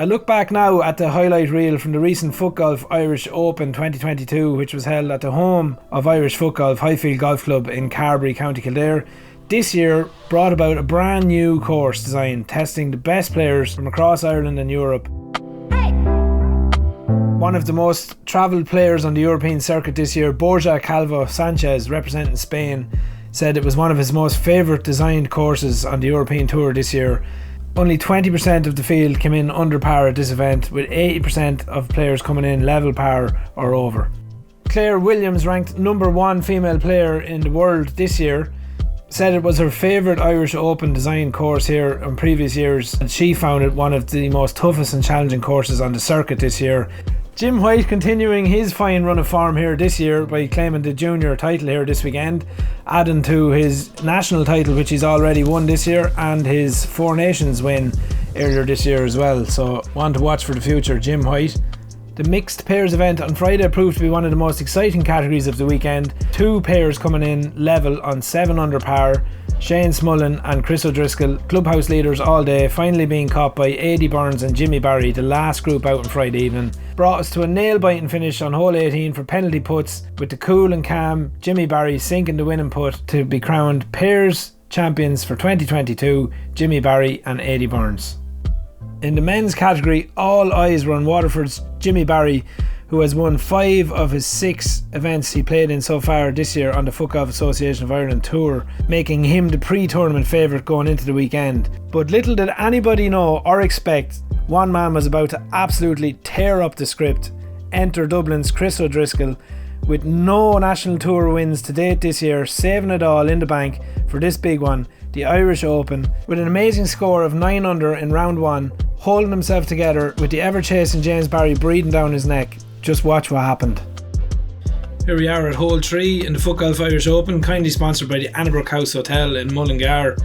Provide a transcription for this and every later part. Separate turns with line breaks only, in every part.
I look back now at the highlight reel from the recent Footgolf Irish Open 2022, which was held at the home of Irish Footgolf Highfield Golf Club in Carbery, County Kildare. This year brought about a brand new course design, testing the best players from across Ireland and Europe. One of the most travelled players on the European circuit this year, Borja Calvo Sanchez, representing Spain, said it was one of his most favourite designed courses on the European Tour this year. Only 20% of the field came in under par at this event, with 80% of players coming in level par or over. Claire Williams, ranked number 1 female player in the world this year, said it was her favourite Irish Open design course here in previous years, and she found it one of the most toughest and challenging courses on the circuit this year. Jim White continuing his fine run of form here this year by claiming the junior title here this weekend, adding to his national title which he's already won this year and his Four Nations win earlier this year as well. So one to watch for the future, Jim White. The mixed pairs event on Friday proved to be one of the most exciting categories of the weekend. 2 pairs coming in level on 7 under par. Shane Smullen and Chris O'Driscoll, clubhouse leaders all day, finally being caught by Eddie Burns and Jimmy Barry, the last group out on Friday evening. Brought us to a nail-biting finish on hole 18 for penalty puts, with the cool and calm Jimmy Barry sinking the winning putt to be crowned pairs champions for 2022, Jimmy Barry and Eddie Burns. In the men's category, all eyes were on Waterford's Jimmy Barry, who has won 5 of his 6 events he played in so far this year on the Footgolf Association of Ireland Tour, making him the pre-tournament favourite going into the weekend. But little did anybody know or expect, one man was about to absolutely tear up the script. Enter Dublin's Chris O'Driscoll, with no National Tour wins to date this year, saving it all in the bank for this big one, the Irish Open, with an amazing score of 9 under in round 1, holding himself together with the ever-chasing James Barry breathing down his neck. Just watch what happened. Here we are at hole 3 in the Footgolf Irish Open, kindly sponsored by the Annabrook House Hotel in Mullingar.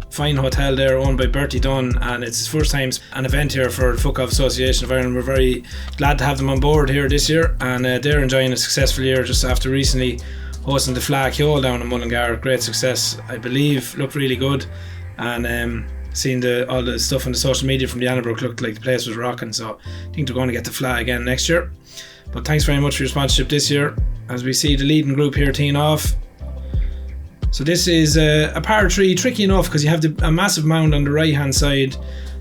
Fine hotel there, owned by Bertie Dunn, and it's his first time an event here for the Footgolf Association of Ireland. We're very glad to have them on board here this year, and they're enjoying a successful year just after recently hosting the Flag Showdown in Mullingar. Great success, I believe, looked really good, and seeing all the stuff on the social media from the Annabrook looked like the place was rocking, so I think they're going to get the flag again next year. But thanks very much for your sponsorship this year, as we see the leading group here teeing off. So this is a par 3, tricky enough because you have a massive mound on the right hand side,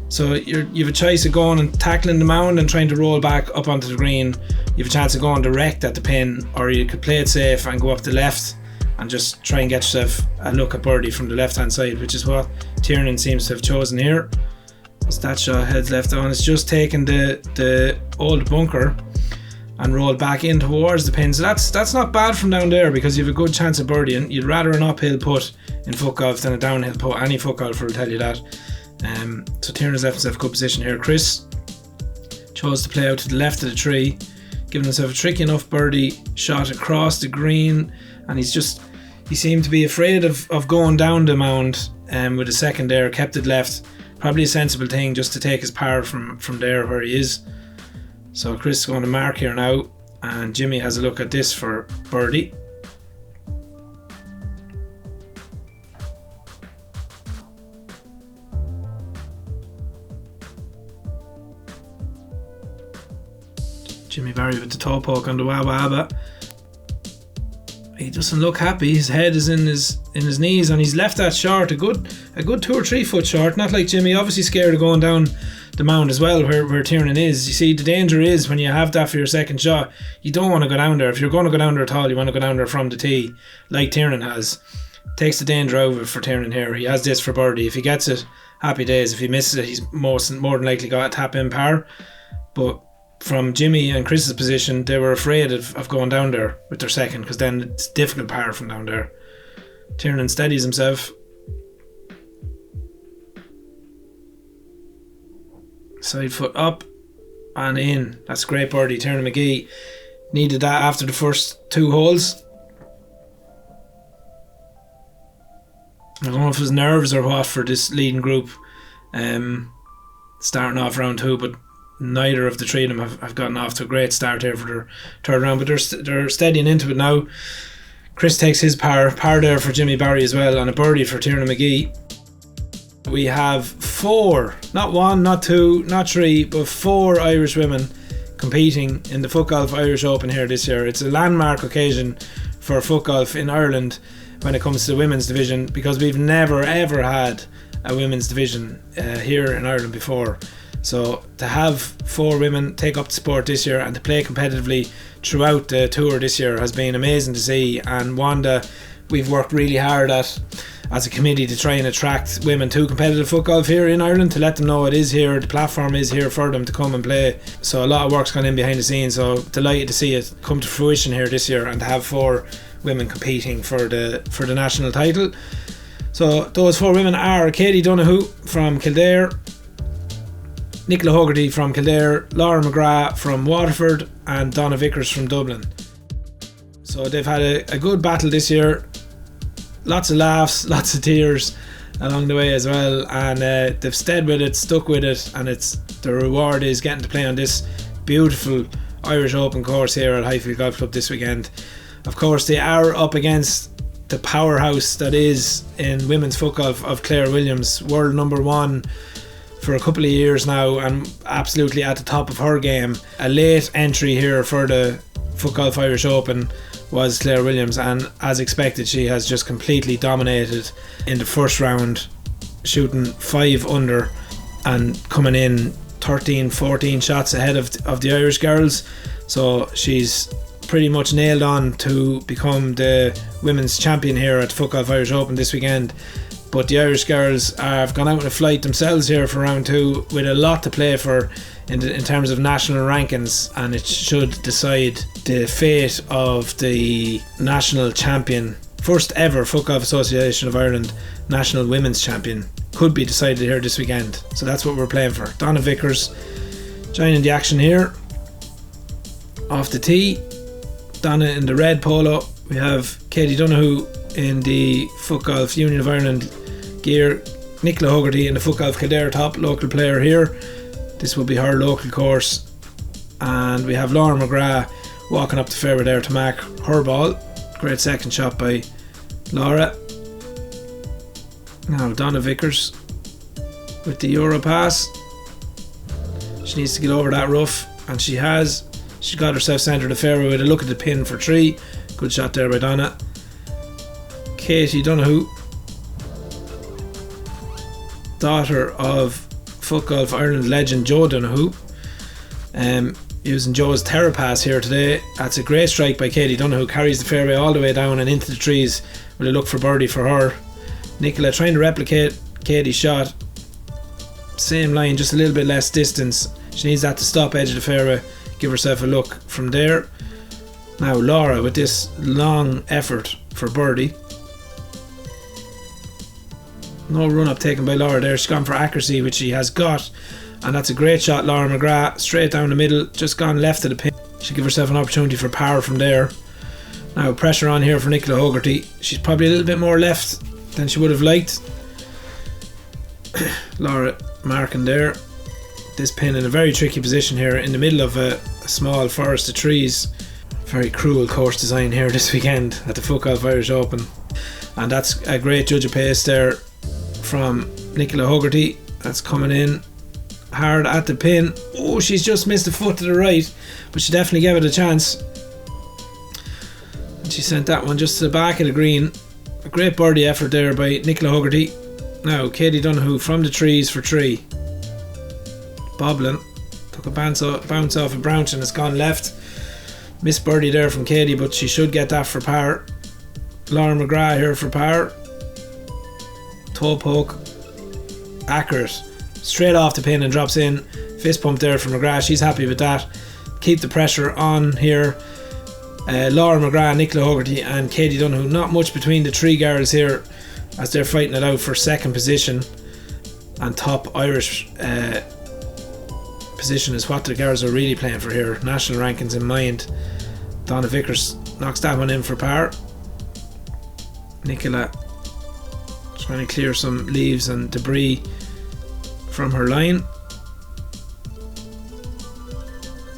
so you have a choice of going and tackling the mound and trying to roll back up onto the green. You have a chance of going direct at the pin, or you could play it safe and go up the left and just try and get yourself a look at birdie from the left hand side, which is what Tiernan seems to have chosen here. As that shot heads left on, it's just taken the old bunker and rolled back in towards the pin. So that's not bad from down there, because you have a good chance of birdieing. You'd rather an uphill putt in Footgolf than a downhill putt. Any Footgolfer will tell you that. So Tiernan's left himself a good position here. Chris chose to play out to the left of the tree, giving himself a tricky enough birdie shot across the green, and he seemed to be afraid of going down the mound with a second there, kept it left. Probably a sensible thing just to take his par from there where he is. So Chris is going to mark here now, and Jimmy has a look at this for birdie. Jimmy Barry with the toe poke on the wah-wah. He doesn't look happy. His head is in his knees, and he's left that short, a good 2 or 3 foot short. Not like Jimmy, obviously scared of going down the mound as well, where Tiernan is. You see, the danger is when you have that for your second shot, you don't want to go down there. If you're going to go down there at all, you want to go down there from the tee, like Tiernan has. Takes the danger out of it for Tiernan here. He has this for birdie. If he gets it, happy days. If he misses it, he's more than likely got a tap in par. But from Jimmy and Chris's position, they were afraid of going down there with their second, because then it's difficult par from down there. Tiernan steadies himself. Side foot up and in. That's great birdie. Tiernan McGee needed that after the first 2 holes. I don't know if it was nerves or what for this leading group starting off round 2, but neither of the 3 of them have gotten off to a great start here for their third round, but they're steadying into it now. Chris takes his par there for Jimmy Barry as well, and a birdie for Tiernan McGee. We have 4, not 1, not 2, not 3, but 4 Irish women competing in the Footgolf Irish Open here this year. It's a landmark occasion for Footgolf in Ireland when it comes to the women's division, because we've never ever had a women's division here in Ireland before. So to have 4 women take up the sport this year and to play competitively throughout the tour this year has been amazing to see, and one that we've worked really hard at as a committee to try and attract women to competitive Footgolf here in Ireland, to let them know it is here, the platform is here for them to come and play. So a lot of work's gone in behind the scenes, so delighted to see it come to fruition here this year and to have 4 women competing for the national title. So those 4 women are Katie Donoghue from Kildare, Nicola Hogarty from Kildare, Laura McGrath from Waterford, and Donna Vickers from Dublin. So they've had a good battle this year. Lots of laughs, lots of tears along the way as well, and they've stayed with it, stuck with it, and the reward is getting to play on this beautiful Irish Open course here at Highfield Golf Club this weekend. Of course, they are up against the powerhouse that is in women's Footgolf of Claire Williams, world number 1 for a couple of years now and absolutely at the top of her game. A late entry here for the Footgolf Irish Open was Claire Williams, and as expected she has just completely dominated in the first round, shooting 5 under and coming in 13-14 shots ahead of the Irish girls. So she's pretty much nailed on to become the women's champion here at the Footgolf Irish Open this weekend. But the Irish girls have gone out on a flight themselves here for round 2 with a lot to play for in terms of national rankings, and it should decide the fate of the national champion. First ever Footgolf Association of Ireland national women's champion could be decided here this weekend. So that's what we're playing for. Donna Vickers joining the action here off the tee. Donna in the red polo. We have Katie Donoghue in the Footgolf Union of Ireland gear. Nicola Hogarty in the Footgolf Kildare top, local player here. This will be her local course. And we have Laura McGrath walking up the fairway there to mark her ball. Great second shot by Laura. Now Donna Vickers with the Euro pass. She needs to get over that rough, and she has. She's got herself centred the fairway with a look at the pin for 3. Good shot there by Donna. Katie Donoghue, daughter of Footgolf Ireland legend Joe Donoghue, using Joe's TerraPass here today. That's a great strike by Katie Donoghue, carries the fairway all the way down and into the trees with a look for birdie for her. Nicola trying to replicate Katie's shot, same line, just a little bit less distance. She needs that to stop edge of the fairway, give herself a look from there. Now Laura with this long effort for birdie. No run up taken by Laura there. She's gone for accuracy, which she has got, and that's a great shot. Laura McGrath straight down the middle, just gone left of the pin. She'll give herself an opportunity for power from there. Now pressure on here for Nicola Hogarty. She's probably a little bit more left than she would have liked. Laura marking there. This pin in a very tricky position here in the middle of a small forest of trees. Very cruel course design here this weekend at the Footgolf Irish Open, and that's a great judge of pace there from Nicola Hogarty. That's coming in hard at the pin. Oh, she's just missed a foot to the right, but she definitely gave it a chance, and she sent that one just to the back of the green. A great birdie effort there by Nicola Hogarty. Now Katie Donoghue from the trees for 3, bobbling, took a bounce off a branch and it's gone left. Missed birdie there from Katie, but she should get that for par. Laura McGrath here for par. Toe poke, accurate, straight off the pin and drops in. Fist pump there from McGrath, she's happy with that. Keep the pressure on here. Laura McGrath, Nicola Hogarty and Katie Donoghue. Not much between the 3 girls here as they're fighting it out for second position, and top Irish position is what the girls are really playing for here, national rankings in mind. Donna Vickers knocks that one in for par. Nicola trying to clear some leaves and debris from her line.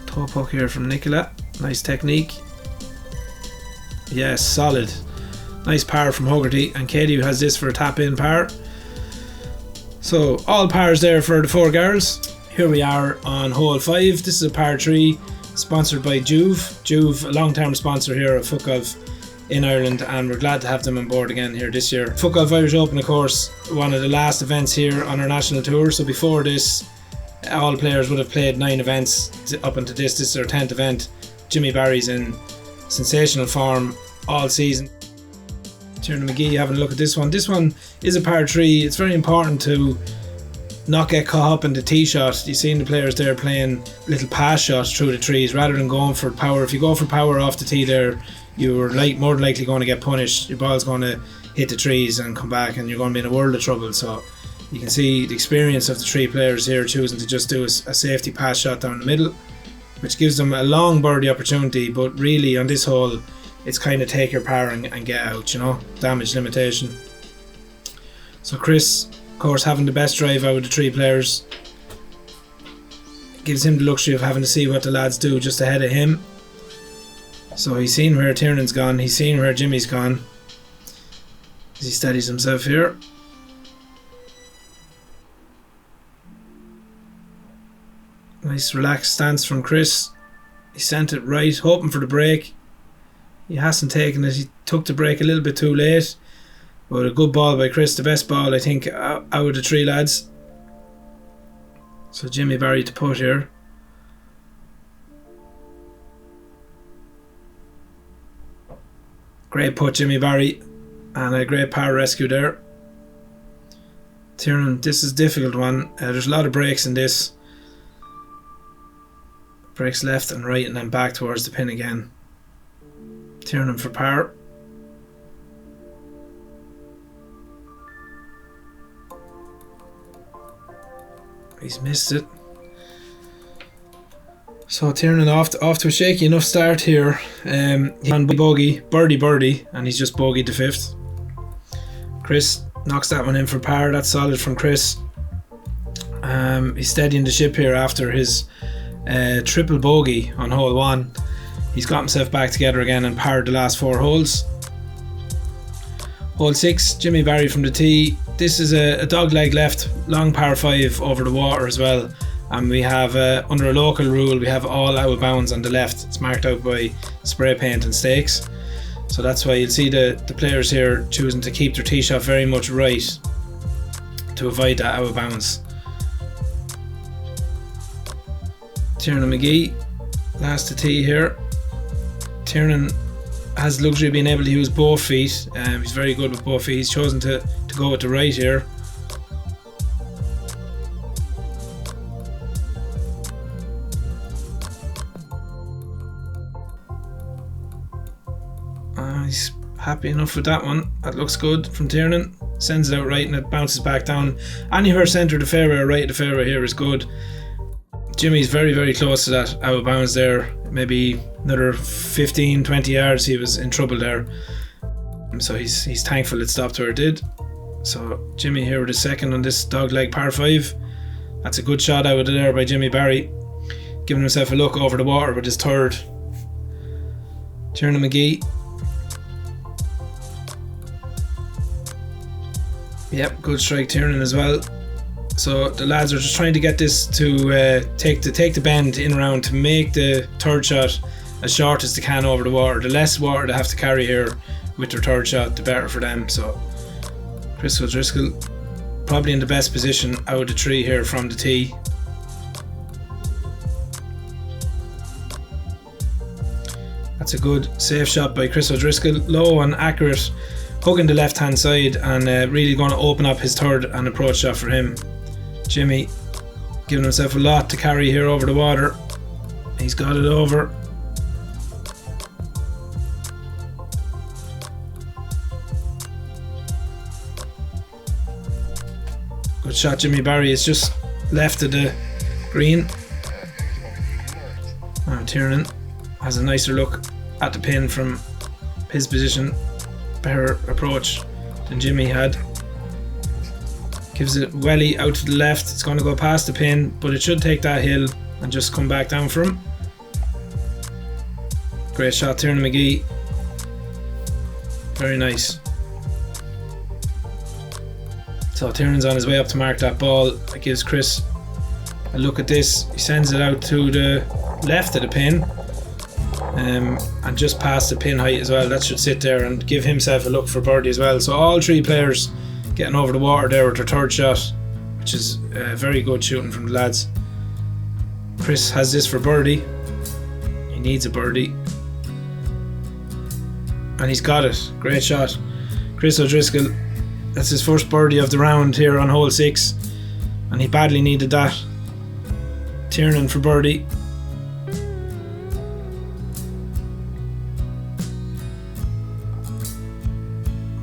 Toe poke here from Nicola, nice technique. Yes, solid. Nice par from Hogarty, and Katie has this for a tap in par. So all pars there for the 4 girls. Here we are on hole 5. This is a par 3 sponsored by Juve. Juve, a long-term sponsor here of Footgolf in Ireland, and we're glad to have them on board again here this year. Footgolf Irish Open, of course, one of the last events here on our national tour. So before this, all players would have played 9 events up until this. This is our 10th event. Jimmy Barry's in sensational form all season. Tiernan McGee having a look at this one. This one is a par 3. It's very important to not get caught up in the tee shot. You've seen the players there playing little pass shots through the trees rather than going for power. If you go for power off the tee there, you're more than likely going to get punished. Your ball's going to hit the trees and come back, and you're going to be in a world of trouble. So you can see the experience of the 3 players here choosing to just do a safety pass shot down the middle, which gives them a long birdie opportunity. But really on this hole, it's kind of take your par and get out, you know, damage limitation. So Chris, of course, having the best drive out of the 3 players, gives him the luxury of having to see what the lads do just ahead of him. So he's seen where Tiernan's gone, he's seen where Jimmy's gone, as he steadies himself here. Nice relaxed stance from Chris. He sent it right, hoping for the break. He hasn't taken it. He took the break a little bit too late. But a good ball by Chris. The best ball, I think, out of the 3 lads. So Jimmy Barry to putt here. Great putt, Jimmy Barry. And a great par rescue there. Tiernan, this is a difficult one. There's a lot of breaks in this. Breaks left and right and then back towards the pin again. Tiernan for par. He's missed it. So Tiernan off to a shaky enough start here. He on birdie, and he's just bogeyed the 5th. Chris knocks that one in for par. That's solid from Chris. He's steadying the ship here after his triple bogey on hole 1. He's got himself back together again and parred the last 4 holes. Hole 6, Jimmy Barry from the tee. This is a dog leg left, long par 5 over the water as well. And we have, under a local rule, we have all out of bounds on the left. It's marked out by spray paint and stakes. So that's why you'll see the players here choosing to keep their tee shot very much right to avoid that out of bounds. Tiernan McGee, last to tee here. Tiernan has the luxury of being able to use both feet. He's very good with both feet. He's chosen to go with the right here. He's happy enough with that one. That looks good from Tiernan. Sends it out right and it bounces back down. Anywhere centre of the fairway or right of the fairway here is good. Jimmy's very, very close to that out of bounds there. Maybe another 15-20 yards, he was in trouble there. So he's thankful it stopped where it did. So Jimmy here with his 2nd on this dogleg par 5. That's a good shot out of there by Jimmy Barry, giving himself a look over the water with his 3rd. Tiernan McGee. Yep, good strike Tiernan as well. So the lads are just trying to get this to take the bend in around to make the 3rd shot as short as they can over the water. The less water they have to carry here with their 3rd shot, the better for them. So Chris O'Driscoll probably in the best position out of the 3 here from the tee. That's a good safe shot by Chris O'Driscoll, low and accurate, hugging the left hand side and really going to open up his 3rd and approach shot for him. Jimmy giving himself a lot to carry here over the water. He's got it over. Good shot Jimmy Barry. It's just left of the green. Now Tiernan has a nicer look at the pin from his position. Better approach than Jimmy had. Gives it welly out to the left. It's going to go past the pin, but it should take that hill and just come back down for him. Great shot, Tiernan McGee. Very nice. So Tiernan's on his way up to mark that ball. That gives Chris a look at this. He sends it out to the left of the pin, and just past the pin height as well. That should sit there and give himself a look for birdie as well. So all three players getting over the water there with their third shot, which is very good shooting from the lads. Chris has this for birdie. He needs a birdie, and he's got it. Great shot, Chris O'Driscoll. That's his first birdie of the round here on hole 6, and he badly needed that. Tiernan for birdie.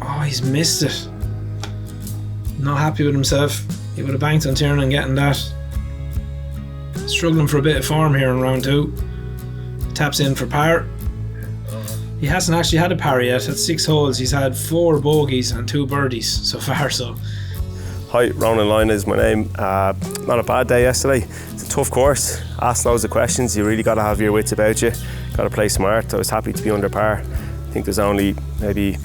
Oh, he's missed it. Not happy with himself. He would have banked on Tiernan getting that. Struggling for a bit of form here in round 2. Taps in for par. He hasn't actually had a par yet. At 6 holes he's had 4 bogeys and 2 birdies so far. So
hi, Ronan Lyon is my name. Not a bad day yesterday. It's a tough course. Ask loads of questions. You really got to have your wits about you. Got to play smart. I was happy to be under par. I think there's only maybe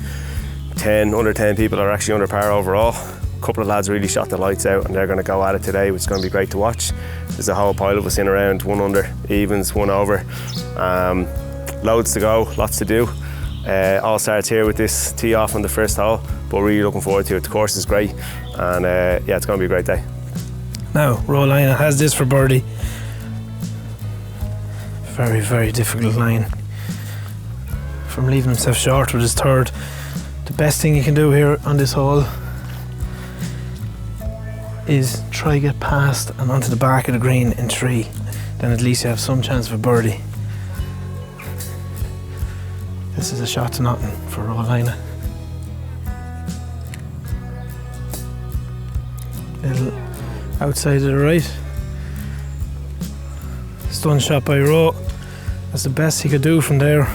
under 10 people are actually under par overall. A couple of lads really shot the lights out, and they're going to go at it today, which is going to be great to watch. There's a whole pile of us in around, 1 under, evens, 1 over. Loads to go, lots to do. All starts here with this tee off on the first hole, but really looking forward to it. The course is great, and yeah, it's going to be a great day.
now Rolina has this for birdie. Very, very difficult line. From leaving himself short with his third. The best thing you can do here on this hole is try get past and onto the back of the green in 3. Then at least you have some chance for birdie. This is a shot to nothing for Rolina. Little outside to the right. Stun shot by Rowe. That's the best he could do from there.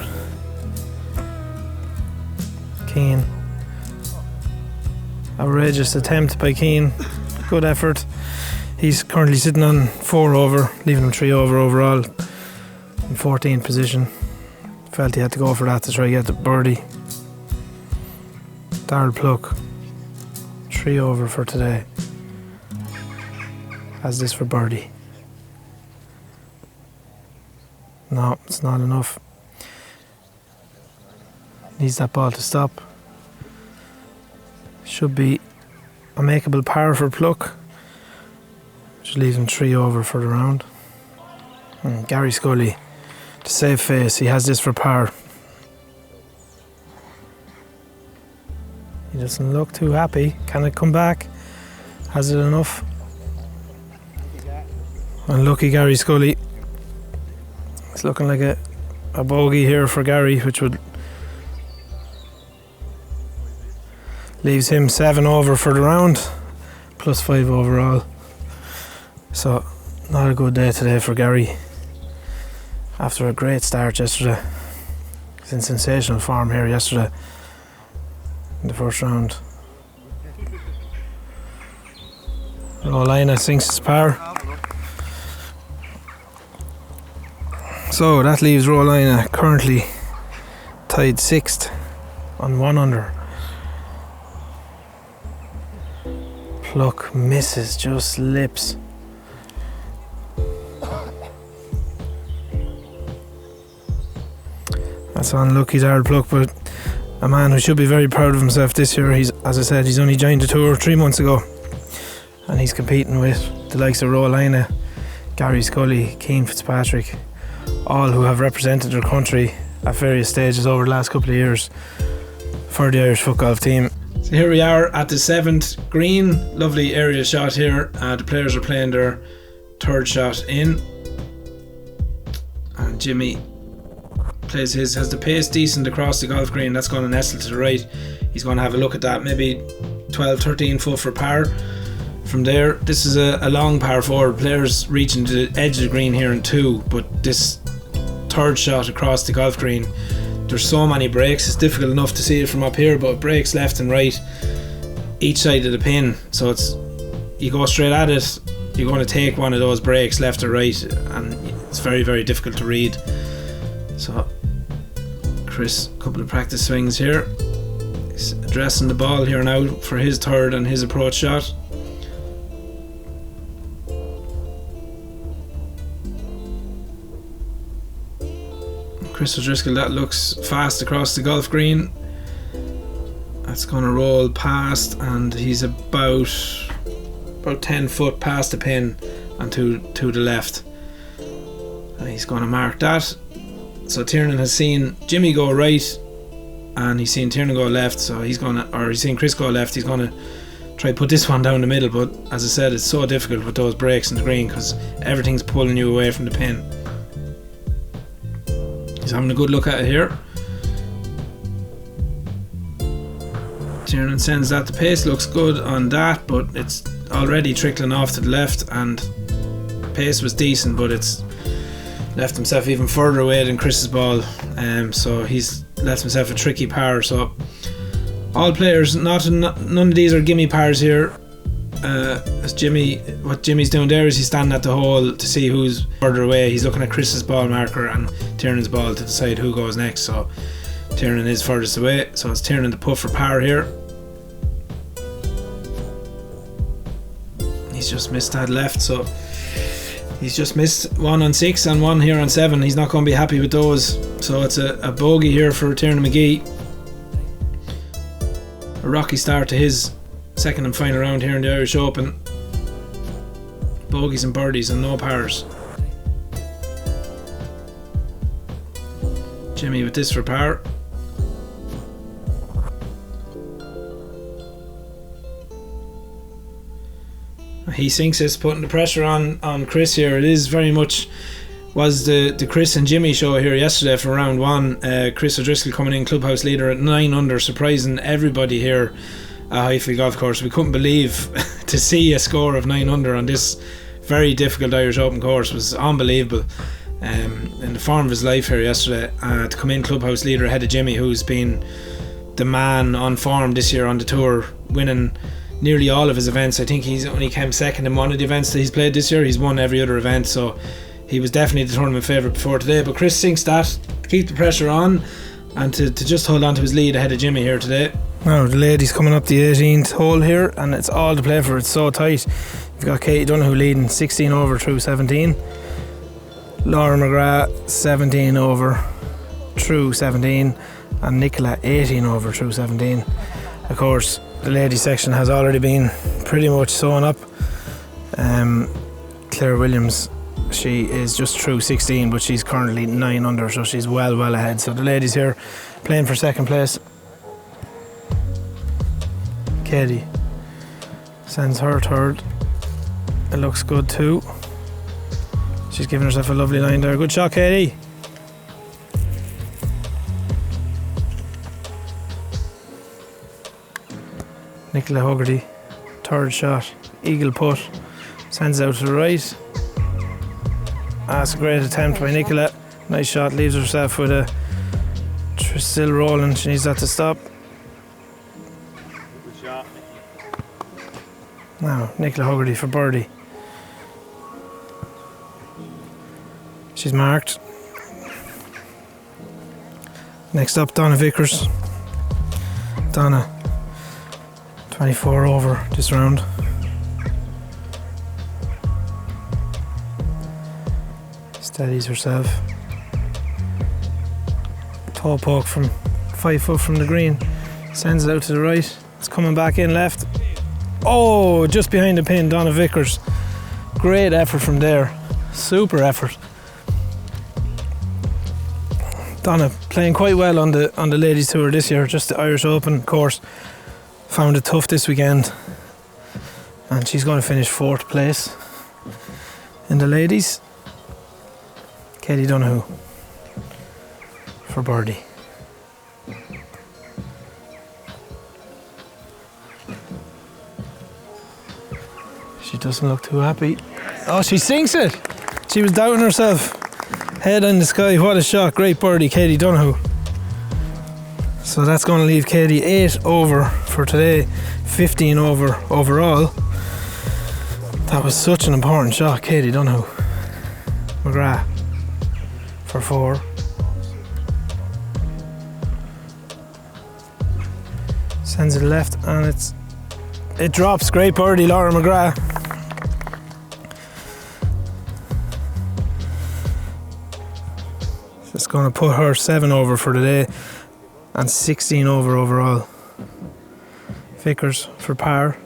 Keane. Outrageous attempt by Keane. Good effort. He's currently sitting on 4 over, leaving him 3 over overall in 14th position. Felt he had to go for that to try to get the birdie. Darryl Pluck, 3 over for today. Has this for birdie. No, it's not enough. Needs that ball to stop. Should be a makeable par for Pluck, which leaves him 3 over for the round. And Gary Scully, to save face, he has this for par. He doesn't look too happy. Can it come back? Has it enough? Unlucky Gary Scully. It's looking like a bogey here for Gary, which would leaves him 7 over for the round, plus 5 overall. So not a good day today for Gary after a great start yesterday. He's in sensational form here yesterday in the first round. Rolina sinks his par. So that leaves Rolina currently tied 6th on 1 under. Pluck misses, just slips. That's unlucky, Darryl Pluck, but a man who should be very proud of himself this year. He's, as I said, he's only joined the tour 3 months ago, and he's competing with the likes of Rolina, Gary Scully, Keane Fitzpatrick, all who have represented their country at various stages over the last couple of years for the Irish Footgolf team. So here we are at the 7th green. Lovely area shot here. The players are playing their 3rd shot in, and Jimmy plays his, has the pace decent across the golf green. That's going to nestle to the right. He's going to have a look at that, maybe 12-13 foot for par. From there, this is a long par 4. Players reaching to the edge of the green here in 2, but this 3rd shot across the golf green, there's so many breaks, it's difficult enough to see it from up here, but it breaks left and right each side of the pin, so it's, you go straight at it, you're going to take one of those breaks left or right, and it's very, very difficult to read. So Chris, a couple of practice swings here. He's addressing the ball here now for his third and his approach shot. Chris O'Driscoll, that looks fast across the golf green. That's going to roll past, and he's about 10 foot past the pin and to the left. And he's going to mark that. So Tiernan has seen Jimmy go right, and he's seen Tiernan go left. So he's seen Chris go left. He's going to try to put this one down the middle. But as I said, it's so difficult with those breaks in the green because everything's pulling you away from the pin. He's having a good look at it here. Tiernan sends that. The pace looks good on that, but it's already trickling off to the left, and pace was decent, but it's left himself even further away than Chris's ball, so he's left himself a tricky par. So all players, none of these are gimme pars here. What Jimmy's doing there is he's standing at the hole to see who's further away. He's looking at Chris's ball marker and Tiernan's ball to decide who goes next. So Tiernan is furthest away, so it's Tiernan to put for par here. He's just missed that left, so he's just missed 1 on 6 and 1 here on 7. He's not going to be happy with those, so it's a bogey here for Tiernan McGee. A rocky start to his second and final round here in the Irish Open. Bogeys and birdies and no pars. Jimmy with this for par. He sinks this, putting the pressure on Chris here. It is very much was the Chris and Jimmy show here yesterday for round 1. Chris O'Driscoll coming in clubhouse leader at 9 under, surprising everybody here at Highfield Golf Course. We couldn't believe to see a score of 9 under on this very difficult Irish Open course was unbelievable. In the form of his life here yesterday, to come in clubhouse leader ahead of Jimmy, who's been the man on form this year on the tour, winning nearly all of his events. I think he's only came second in one of the events that he's played this year. He's won every other event, so he was definitely the tournament favourite before today. But Chris sinks that to keep the pressure on and to just hold on to his lead ahead of Jimmy here today. Now the ladies coming up the 18th hole here, and it's all to play for. It's so tight. You've got Katie Donoghue leading 16 over through 17, Laura McGrath 17 over through 17, and Nicola 18 over through 17. Of course, the ladies section has already been pretty much sewn up. Claire Williams, she is just through 16, but she's currently 9 under, so she's well ahead. So the ladies here playing for second place. Katie sends her third. It looks good too. She's giving herself a lovely line there. Good shot, Katie. Nicola Huggerty, third shot, eagle putt, sends it out to the right. That's a great attempt by Nicola. Nice shot, leaves herself with a still rolling. She needs that to stop.
Good shot.
Now Nicola Huggerty for birdie. She's marked. Next up, Donna Vickers. Donna 24 over this round. Steadies herself. Toe poke from 5 foot from the green. Sends it out to the right. It's coming back in left. Oh, just behind the pin, Donna Vickers. Great effort from there. Super effort. Donna playing quite well on the ladies tour this year, just the Irish Open course. Found it tough this weekend, and she's going to finish 4th place in the ladies. Katie Donoghue for birdie. She doesn't look too happy. Oh, she sinks it. She was doubting herself. Head in the sky, what a shot. Great birdie, Katie Donoghue. So that's going to leave Katie 8 over for today, 15 over overall. That was such an important shot, Katie Donoghue. McGrath for 4. Sends it left and it drops. Great birdie, Laura McGrath. Just going to put her 7 over for the day and 16 over overall. Vickers for par.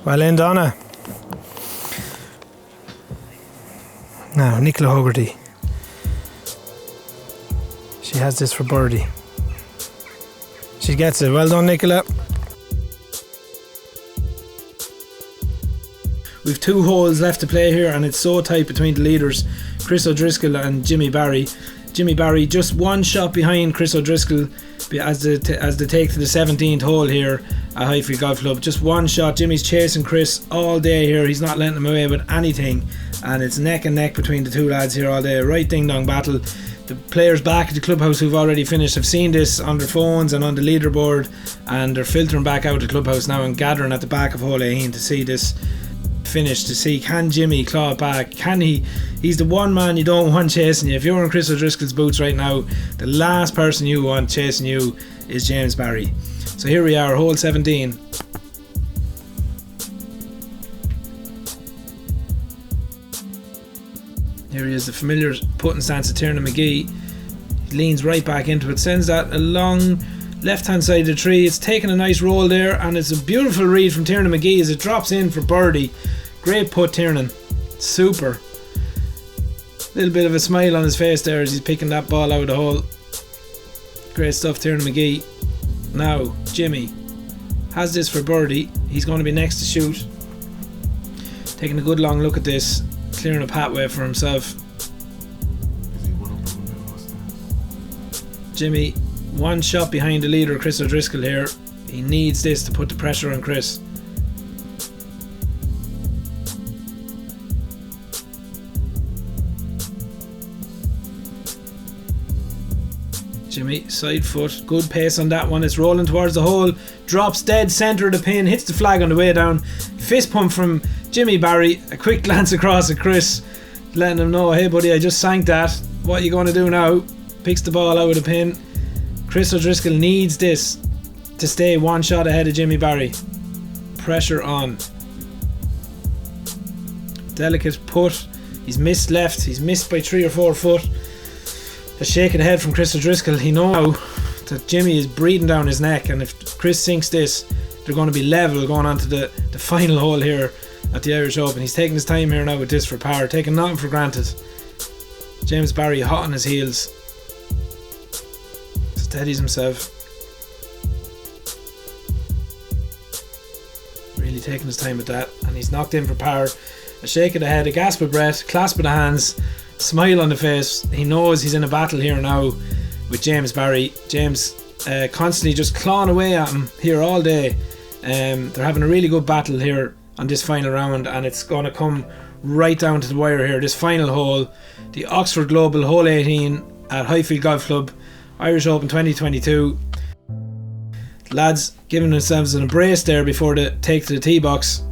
Well in, Donna. Now, Nicola Hogarty. She has this for birdie. She gets it. Well done, Nicola. We've 2 holes left to play here, and it's so tight between the leaders, Chris O'Driscoll and Jimmy Barry. Jimmy Barry just 1 shot behind Chris O'Driscoll as they take to the 17th hole here at Highfield Golf Club. Just 1 shot. Jimmy's chasing Chris all day here. He's not letting him away with anything, and it's neck and neck between the 2 lads here all day. Right ding dong battle. The players back at the clubhouse who've already finished have seen this on their phones and on the leaderboard, and they're filtering back out the clubhouse now and gathering at the back of hole 18 to see this finish, to see can Jimmy claw it back. Can he? He's the one man you don't want chasing you. If you're in Chris O'Driscoll's boots right now, the last person you want chasing you is James Barry. So here we are, hole 17. Here he is, the familiar putting stance of Tiernan McGee. He leans right back into it, sends that along left hand side of the tree. It's taking a nice roll there, and it's a beautiful read from Tiernan McGee as it drops in for birdie. Great putt, Tiernan. Super. Little bit of a smile on his face there as he's picking that ball out of the hole. Great stuff, Tiernan McGee. Now Jimmy has this for birdie. He's going to be next to shoot. Taking a good long look at this, clearing a pathway for himself. Jimmy 1 shot behind the leader, Chris O'Driscoll here. He needs this to put the pressure on Chris. Jimmy, side foot, good pace on that one. It's rolling towards the hole, drops dead centre of the pin, hits the flag on the way down. Fist pump from Jimmy Barry, a quick glance across at Chris, letting him know, hey buddy, I just sank that, what are you going to do now? Picks the ball out of the pin. Chris O'Driscoll needs this to stay 1 shot ahead of Jimmy Barry. Pressure on. Delicate putt. He's missed left, he's missed by 3 or 4 foot. A shake of the head from Chris O'Driscoll. He knows that Jimmy is breathing down his neck, and if Chris sinks this, they're going to be level going on to the final hole here at the Irish Open. He's taking his time here now with this for par, taking nothing for granted. James Barry hot on his heels, steadies himself, really taking his time with that, and he's knocked in for par. A shake of the head, a gasp of breath, clasp of the hands, smile on the face. He knows he's in a battle here now with James Barry. James constantly just clawing away at him here all day. They're having a really good battle here on this final round, and it's going to come right down to the wire here. This final hole, the Oxford Global Hole 18 at Highfield Golf Club, Irish Open 2022. Lads giving themselves an embrace there before they take to the tee box,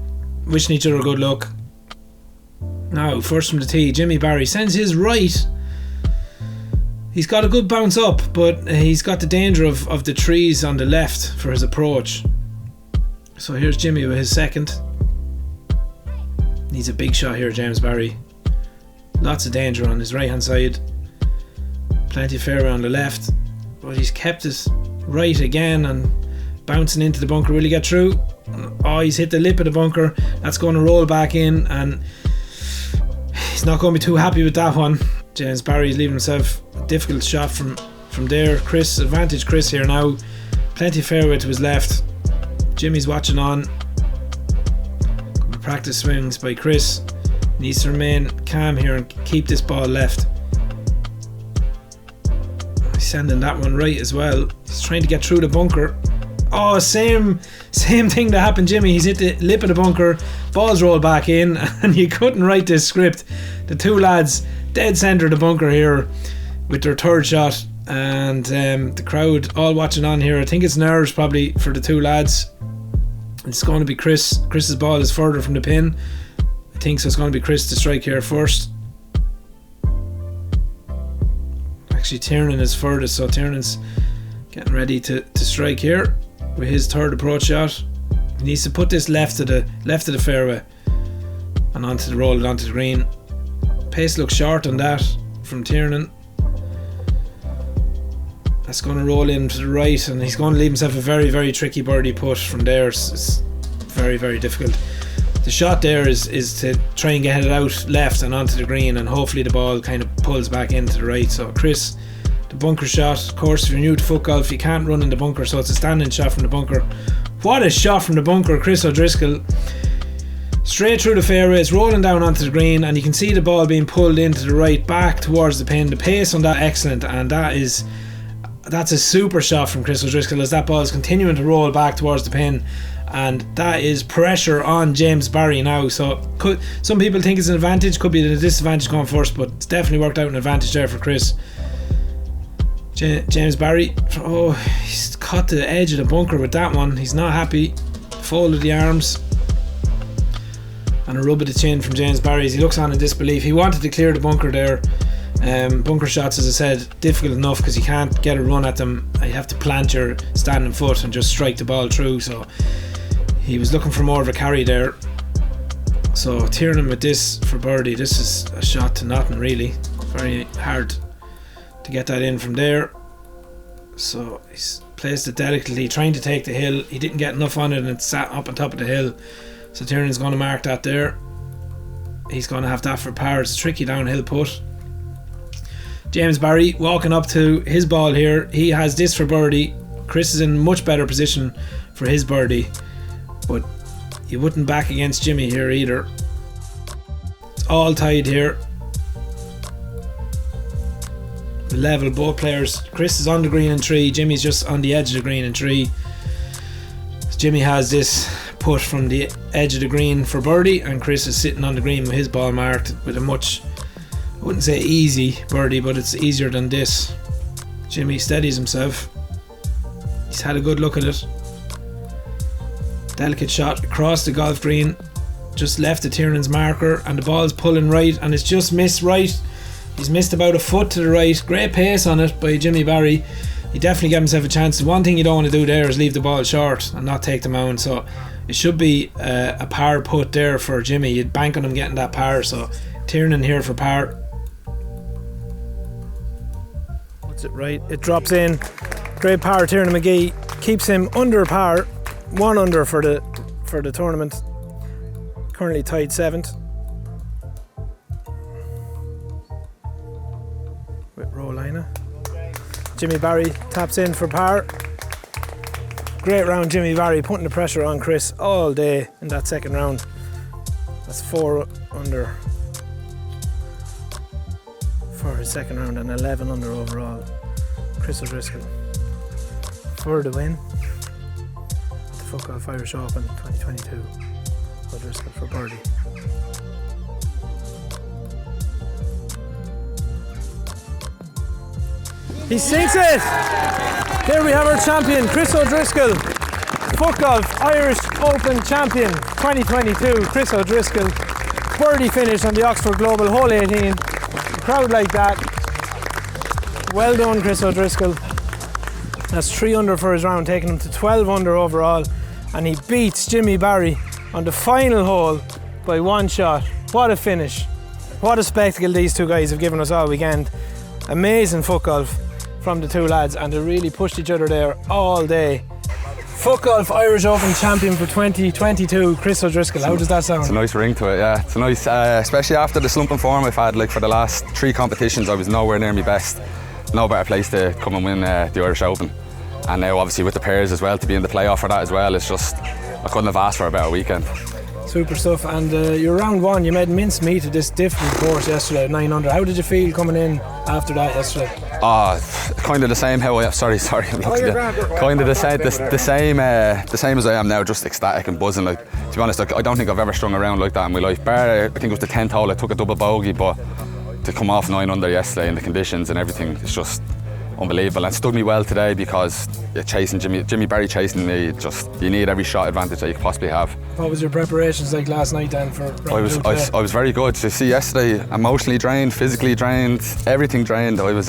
wishing each other good luck. Now, first from the tee, Jimmy Barry sends his right. He's got a good bounce up, but he's got the danger of the trees on the left for his approach. So here's Jimmy with his second. Needs a big shot here, James Barry. Lots of danger on his right hand side. Plenty of fairway on the left, but he's kept it right again and bouncing into the bunker. Will he get through? Oh, he's hit the lip of the bunker. That's going to roll back in, and he's not going to be too happy with that one. James Barry is leaving himself a difficult shot from there. Chris, advantage Chris here now. Plenty of fairway to his left. Jimmy's watching on. Practice swings by Chris. Needs to remain calm here and keep this ball left. He's sending that one right as well. He's trying to get through the bunker. Oh, same thing that happened, Jimmy. He's hit the lip of the bunker, balls roll back in, and you couldn't write this script. The 2 lads dead centre of the bunker here with their 3rd shot, and the crowd all watching on here. I think it's nerves probably for the 2 lads. It's going to be Chris. Chris's ball is further from the pin. I think so. It's going to be Chris to strike here first. Actually, Tiernan is furthest, so Tiernan's Getting ready to strike here with his third approach shot. He needs to put this left of the fairway and roll it onto the green. Pace looks short on that from Tiernan. That's going to roll in to the right, and he's going to leave himself a very, very tricky birdie putt from there. It's very, very difficult. The shot there is to try and get it out left and onto the green, and hopefully the ball kind of pulls back into the right. So Chris, the bunker shot. Of course, if you're new to Footgolf, you can't run in the bunker, so it's a standing shot from the bunker. What a shot from the bunker, Chris O'Driscoll. Straight through the fairway, it's rolling down onto the green, and you can see the ball being pulled into the right, back towards the pin. The pace on that excellent, and that's a super shot from Chris O'Driscoll as that ball is continuing to roll back towards the pin, and that is pressure on James Barry now. So some people think it's an advantage, could be a disadvantage going first, but it's definitely worked out an advantage there for Chris. James Barry, he's caught the edge of the bunker with that one. He's not happy. Folded the arms and a rub of the chin from James Barry as he looks on in disbelief. He wanted to clear the bunker there. Bunker shots, as I said, difficult enough because you can't get a run at them. You have to plant your standing foot and just strike the ball through. So he was looking for more of a carry there. So Tiernan with this for birdie. This is a shot to nothing really. Very hard to get that in from there. So he's placed it delicately, trying to take the hill. He didn't get enough on it and it sat up on top of the hill. So Tiernan's going to mark that there. He's going to have that for par. It's a tricky downhill putt. James Barry walking up to his ball here. He has this for birdie. Chris is in much better position for his birdie, but you wouldn't back against Jimmy here either. It's all tied here. The level, both players. Chris is on the green in 3. Jimmy's just on the edge of the green in 3. Jimmy has this putt from the edge of the green for birdie, and Chris is sitting on the green with his ball marked with a much, I wouldn't say easy birdie, but it's easier than this. Jimmy steadies himself. He's had a good look at it. Delicate shot across the golf green, just left the Tiernan's marker, and the ball's pulling right, and it's just missed right. He's missed about a foot to the right. Great pace on it by Jimmy Barry. He definitely gave himself a chance. The one thing you don't want to do there is leave the ball short and not take the mound. So it should be a par putt there for Jimmy. You'd bank on him getting that par. So Tiernan here for par. What's it right? It drops in. Great par. Tiernan McGee keeps him under par. 1 under for the tournament. Currently tied 7th. With Rolina. Jimmy Barry taps in for par. Great round, Jimmy Barry, putting the pressure on Chris all day in that second round. That's 4 under for his second round and 11 under overall. Chris O'Driscoll for the win at the Footgolf Irish Open 2022. O'Driscoll for birdie. He sinks it! There we have our champion, Chris O'Driscoll. Footgolf Irish Open champion 2022, Chris O'Driscoll. Birdie finish on the Oxford Global hole 18. A crowd like that. Well done, Chris O'Driscoll. That's 3 under for his round, taking him to 12 under overall. And he beats Jimmy Barry on the final hole by 1 shot. What a finish. What a spectacle these two guys have given us all weekend. Amazing Footgolf from the two lads, and they really pushed each other there all day. Footgolf Irish Open champion for 2022, Chris O'Driscoll. How does that sound?
It's a nice ring to it, yeah. It's a nice, especially after the slumping form I've had. Like for the last 3 competitions, I was nowhere near my best. No better place to come and win the Irish Open. And now, obviously, with the pairs as well, to be in the playoff for that as well, it's just I couldn't have asked for a better weekend.
Super stuff. And you're round 1. You made mince meat of this difficult course yesterday at 9 under. How did you feel coming in after that yesterday?
Kind of the same. I'm looking at kind of the same as I am now, just ecstatic and buzzing. Like, to be honest, I don't think I've ever strung around like that in my life. I think it was the 10th hole. I took a double bogey, but to come off 9 under yesterday and the conditions and everything, it's just unbelievable. And it stood me well today because chasing Jimmy Barry chasing me, just you need every shot advantage that you could possibly have.
What was your preparations like last night then for
I was very good. So see, yesterday emotionally drained, physically drained, everything drained. I was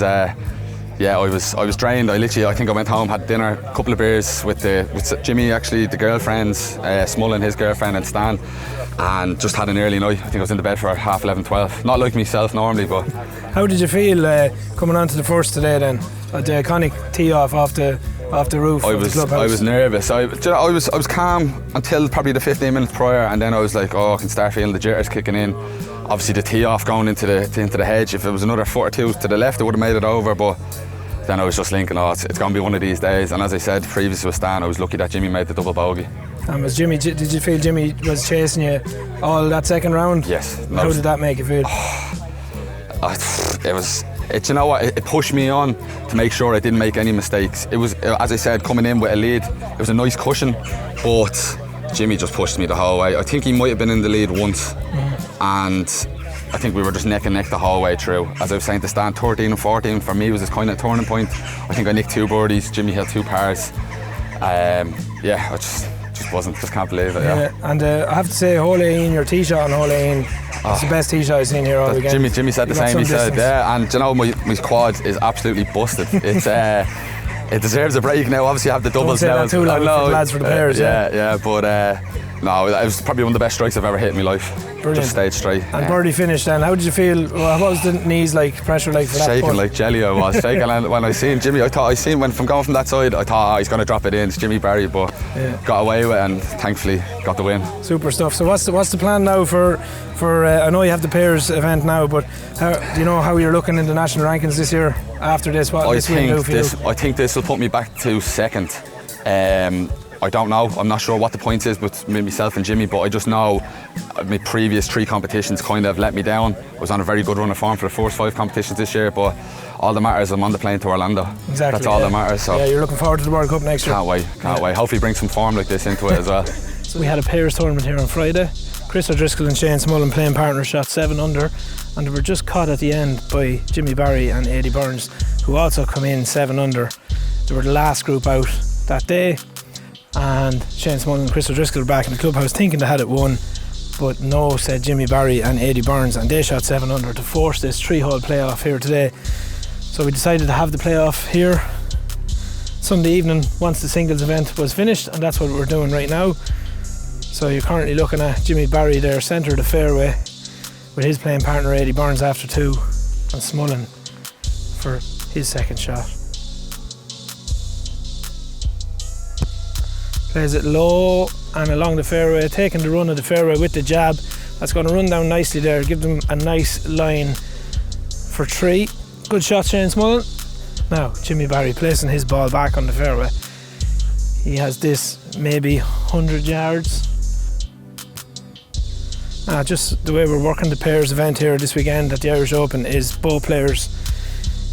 Yeah, I was drained. I think I went home, had dinner, a couple of beers with Jimmy, actually, the girlfriends, Smullen, his girlfriend, and Stan, and just had an early night. I think I was in the bed for 11:30, 12. Not like myself normally, but.
How did you feel coming on to the first today then? The iconic tee off the roof of the clubhouse?
I was nervous. I was calm until probably the 15 minutes prior, and then I was like, I can start feeling the jitters kicking in. Obviously the tee off going into the hedge. If it was another foot or two to the left, it would have made it over. But then I was just thinking, it's going to be one of these days. And as I said previous with Stan, I was lucky that Jimmy made the double bogey.
And did you feel Jimmy was chasing you all that second round?
Yes.
How did that make you feel?
You know what? It pushed me on to make sure I didn't make any mistakes. It was, as I said, coming in with a lead. It was a nice cushion, but Jimmy just pushed me the whole way. I think he might have been in the lead once, and I think we were just neck and neck the whole way through. As I was saying to Stan, 13 and 14 for me was this kind of turning point. I think I nicked 2 birdies. Jimmy had 2 pars. I just can't believe it. Yeah.
And I have to say, hole 18, your tee shot on hole 18, it's the best tee shot I've seen here all weekend.
Jimmy said the same. He said, and you know, my quad is absolutely busted. It's it deserves a break now. Obviously, I have the doubles now.
Don't say that too loud for the lads for the players.
Yeah, but no, it was probably one of the best strikes I've ever hit in my life.
Brilliant.
Just stayed straight.
And birdie finish then. How did you feel? What was the knees like, pressure like for that?
Shaking like jelly I was. Shaking, and when I seen Jimmy, I thought from going from that side, I thought he's going to drop it in. It's Jimmy Barry, but got away with it and thankfully got the win.
Super stuff. So what's the plan now for I know you have the pairs event now, but do you know how you're looking in the national rankings this year after this?
I think this will put me back to second. I don't know. I'm not sure what the point is with myself and Jimmy, but I just know my previous 3 competitions kind of let me down. I was on a very good run of form for the first 5 competitions this year, but all that matters, I'm on the plane to Orlando.
Exactly.
That's all that matters. So.
Yeah, you're looking forward to the World Cup next year.
Can't wait. Hopefully bring some form like this into it as well.
So we had a pairs tournament here on Friday. Chris O'Driscoll and Shane Smullen playing partners shot 7 under, and they were just caught at the end by Jimmy Barry and Eddie Burns, who also come in 7 under. They were the last group out that day, and Shane Smullen and Chris O'Driscoll were back in the clubhouse thinking they had it won, but no, said Jimmy Barry and Eddie Burns, and they shot 7 under to force this 3-hole playoff here today. So we decided to have the playoff here Sunday evening once the singles event was finished, and that's what we're doing right now. So you're currently looking at Jimmy Barry there, centre of the fairway, with his playing partner Eddie Burns after 2, and Smullen for his second shot. Plays it low and along the fairway, taking the run of the fairway with the jab. That's going to run down nicely there, give them a nice line for 3. Good shot, Shane Smullen. Now Jimmy Barry placing his ball back on the fairway. He has this maybe 100 yards. Just the way we're working the pairs event here this weekend at the Irish Open is both players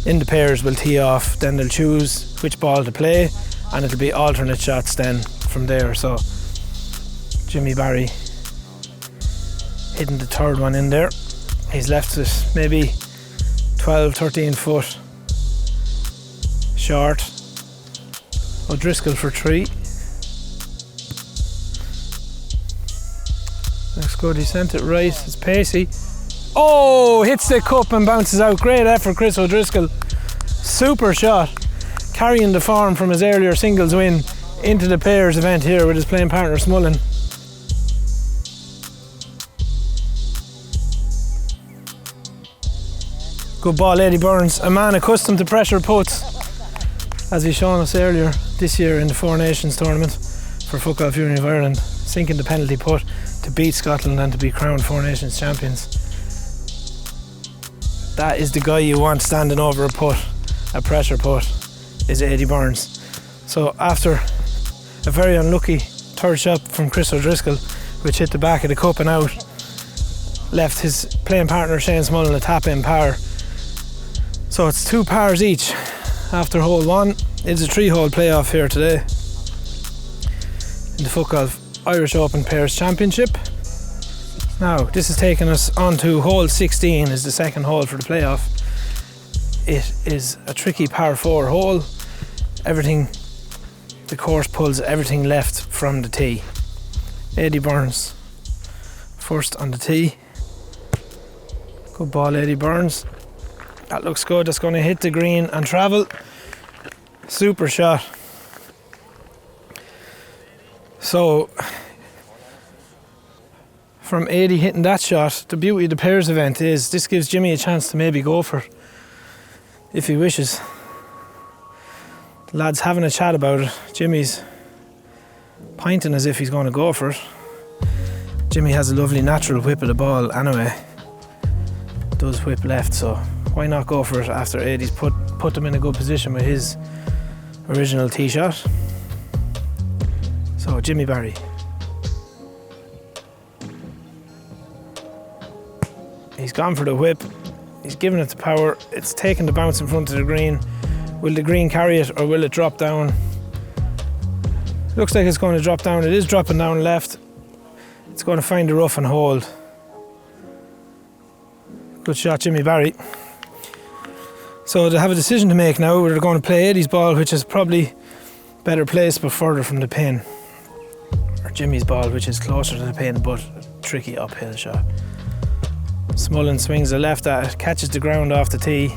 in the pairs will tee off, then they'll choose which ball to play, and it'll be alternate shots then from there. So Jimmy Barry hitting the 3rd one in there. He's left it maybe 12-13 foot short. O'Driscoll for 3. Looks good, he sent it right, it's pacey. Oh, hits the cup and bounces out. Great effort, Chris O'Driscoll. Super shot. Carrying the form from his earlier singles win into the pairs event here with his playing partner Smullen. Good ball, Eddie Burns, a man accustomed to pressure putts, as he's shown us earlier this year in the Four Nations tournament for Footgolf Union of Ireland, sinking the penalty putt to beat Scotland and to be crowned Four Nations champions. That is the guy you want standing over a pressure putt, is Eddie Burns. So after a very unlucky 3rd shot from Chris O'Driscoll, which hit the back of the cup and out, left his playing partner Shane Smullen a tap-in par. So it's 2 pars each after hole 1. It's a 3-hole playoff here today in the Footgolf Irish Open Pairs Championship. Now this is taking us on to hole 16, is the second hole for the playoff. It is a tricky par 4 hole. The course pulls everything left from the tee. Eddie Burns first on the tee. Good ball, Eddie Burns. That looks good. That's going to hit the green and travel. Super shot. So, from 80 hitting that shot, the beauty of the pairs event is this gives Jimmy a chance to maybe go for it if he wishes. The lad's having a chat about it. Jimmy's pointing as if he's going to go for it. Jimmy has a lovely natural whip of the ball anyway. Does whip left, so why not go for it after Eddie's put them in a good position with his original tee shot. So Jimmy Barry. He's gone for the whip. He's given it the power. It's taken the bounce in front of the green. Will the green carry it or will it drop down? Looks like it's going to drop down. It is dropping down left. It's going to find the rough and hold. Good shot, Jimmy Barry. So they have a decision to make now. They're going to play Eddie's ball, which is probably better placed but further from the pin. Or Jimmy's ball, which is closer to the pin but a tricky uphill shot. Smullen swings the left at it, catches the ground off the tee.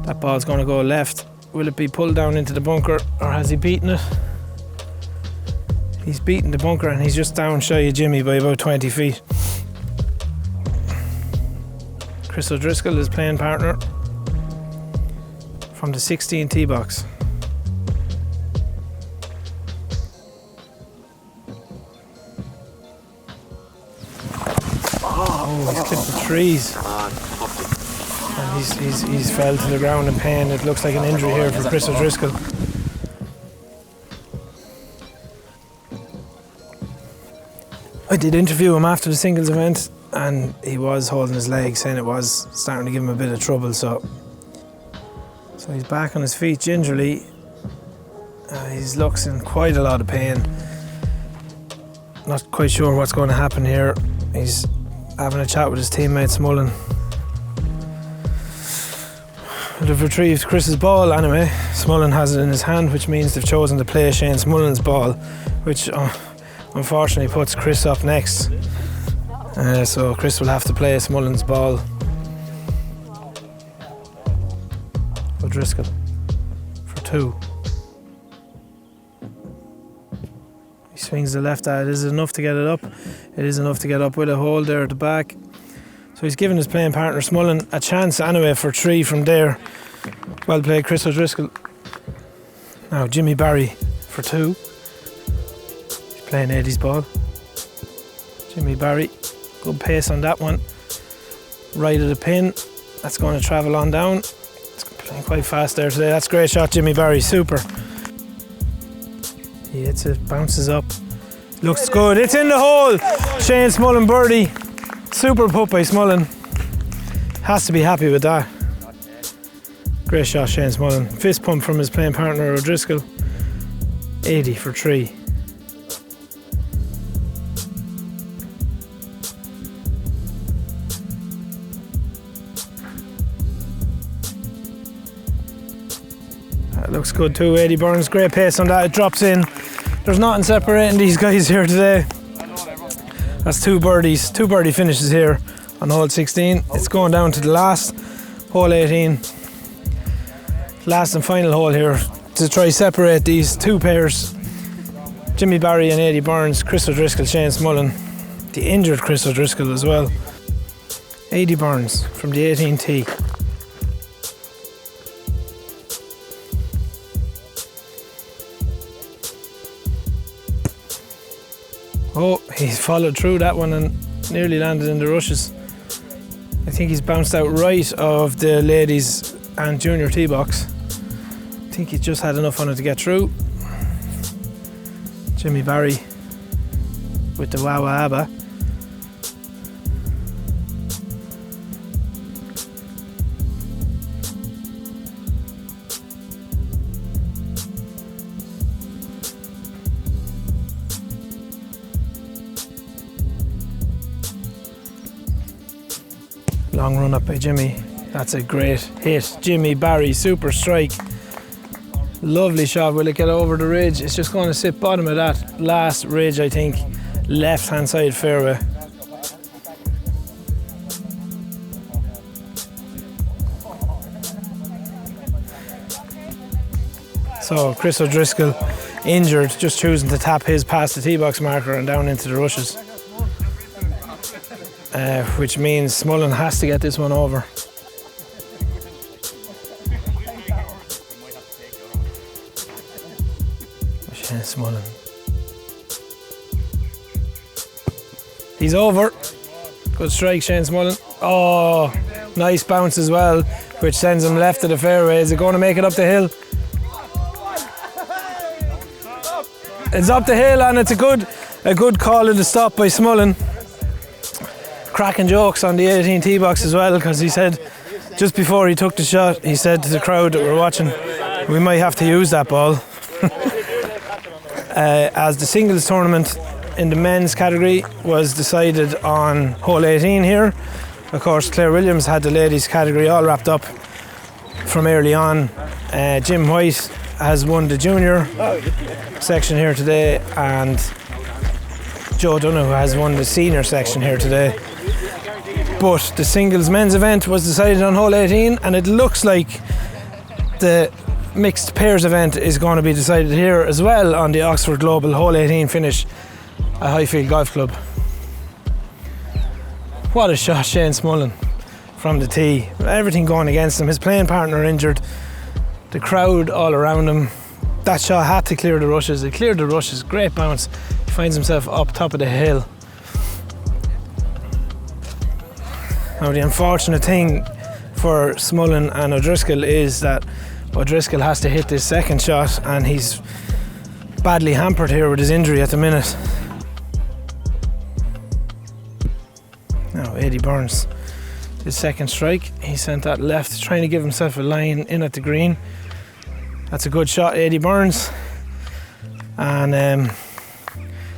That ball's going to go left. Will it be pulled down into the bunker or has he beaten it? He's beaten the bunker and he's just down shy of Jimmy by about 20 feet. Chris O'Driscoll, his playing partner, from the 16 tee box. Oh, he's clipped the trees. And he's fell to the ground in pain. It looks like an injury here for Chris O'Driscoll. I did interview him after the singles event and he was holding his leg, saying it was starting to give him a bit of trouble. So he's back on his feet gingerly. He looks in quite a lot of pain. Not quite sure what's going to happen here. He's having a chat with his teammate Smullen. They've retrieved Chris's ball anyway. Smullen has it in his hand, which means they've chosen to play Shane Smullen's ball, which unfortunately puts Chris up next. So Chris will have to play Smullen's ball. O'Driscoll for 2. He swings the left at it. Is it enough to get it up? It is enough to get up with a hole there at the back. So he's given his playing partner Smullen a chance anyway for 3 from there. Well played, Chris O'Driscoll. Now Jimmy Barry for 2. He's playing Eddie's ball. Jimmy Barry, good pace on that one. Right of the pin. That's going to travel on down. It's playing quite fast there today. That's a great shot, Jimmy Barry. Super. He hits it, bounces up. Looks good. It's in the hole. Shane Smullen birdie. Super putt by Smullen. Has to be happy with that. Great shot, Shane Smullen. Fist pump from his playing partner O'Driscoll. 80 for 3. That looks good too. Eddie Burns, great pace on that. It drops in. There's nothing separating these guys here today. That's 2 birdies, 2 birdie finishes here on hole 16. It's going down to the last, hole 18. Last and final hole here to try separate these 2 pairs. Jimmy Barry and Eddie Burns, Chris O'Driscoll, Shane Smullen. The injured Chris O'Driscoll as well. Eddie Burns from the 18 tee. Oh, he's followed through that one and nearly landed in the rushes. I think he's bounced out right of the ladies and junior tee box. I think he's just had enough on it to get through. Jimmy Barry with the Wawa Abba. Long run up by Jimmy. That's a great hit. Jimmy Barry, super strike. Lovely shot. Will it get over the ridge? It's just going to sit bottom of that last ridge, I think. Left hand side fairway. So Chris O'Driscoll injured, just choosing to tap his past the tee box marker and down into the rushes. Which means Smullen has to get this one over. Shane Smullen. He's over. Good strike, Shane Smullen. Oh, nice bounce as well, which sends him left of the fairway. Is it going to make it up the hill? It's up the hill, and it's a good call of the stop by Smullen. Cracking jokes on the 18 tee box as well, because he said just before he took the shot, he said to the crowd that were watching, we might have to use that ball. As the singles tournament in the men's category was decided on hole 18 here. Of course, Claire Williams had the ladies category all wrapped up from early on. Jim White has won the junior section here today, and Joe Donoghue has won the senior section here today. But the singles men's event was decided on hole 18, and it looks like the mixed pairs event is going to be decided here as well on the Oxford Global hole 18 finish at Highfield Golf Club. What a shot, Shane Smullen from the tee. Everything going against him. His playing partner injured, the crowd all around him. That shot had to clear the rushes. It cleared the rushes. Great bounce. He finds himself up top of the hill. Now the unfortunate thing for Smullen and O'Driscoll is that O'Driscoll has to hit this second shot, and he's badly hampered here with his injury at the minute. Now Eddie Burns, his second strike, he sent that left, trying to give himself a line in at the green. That's a good shot, Eddie Burns, and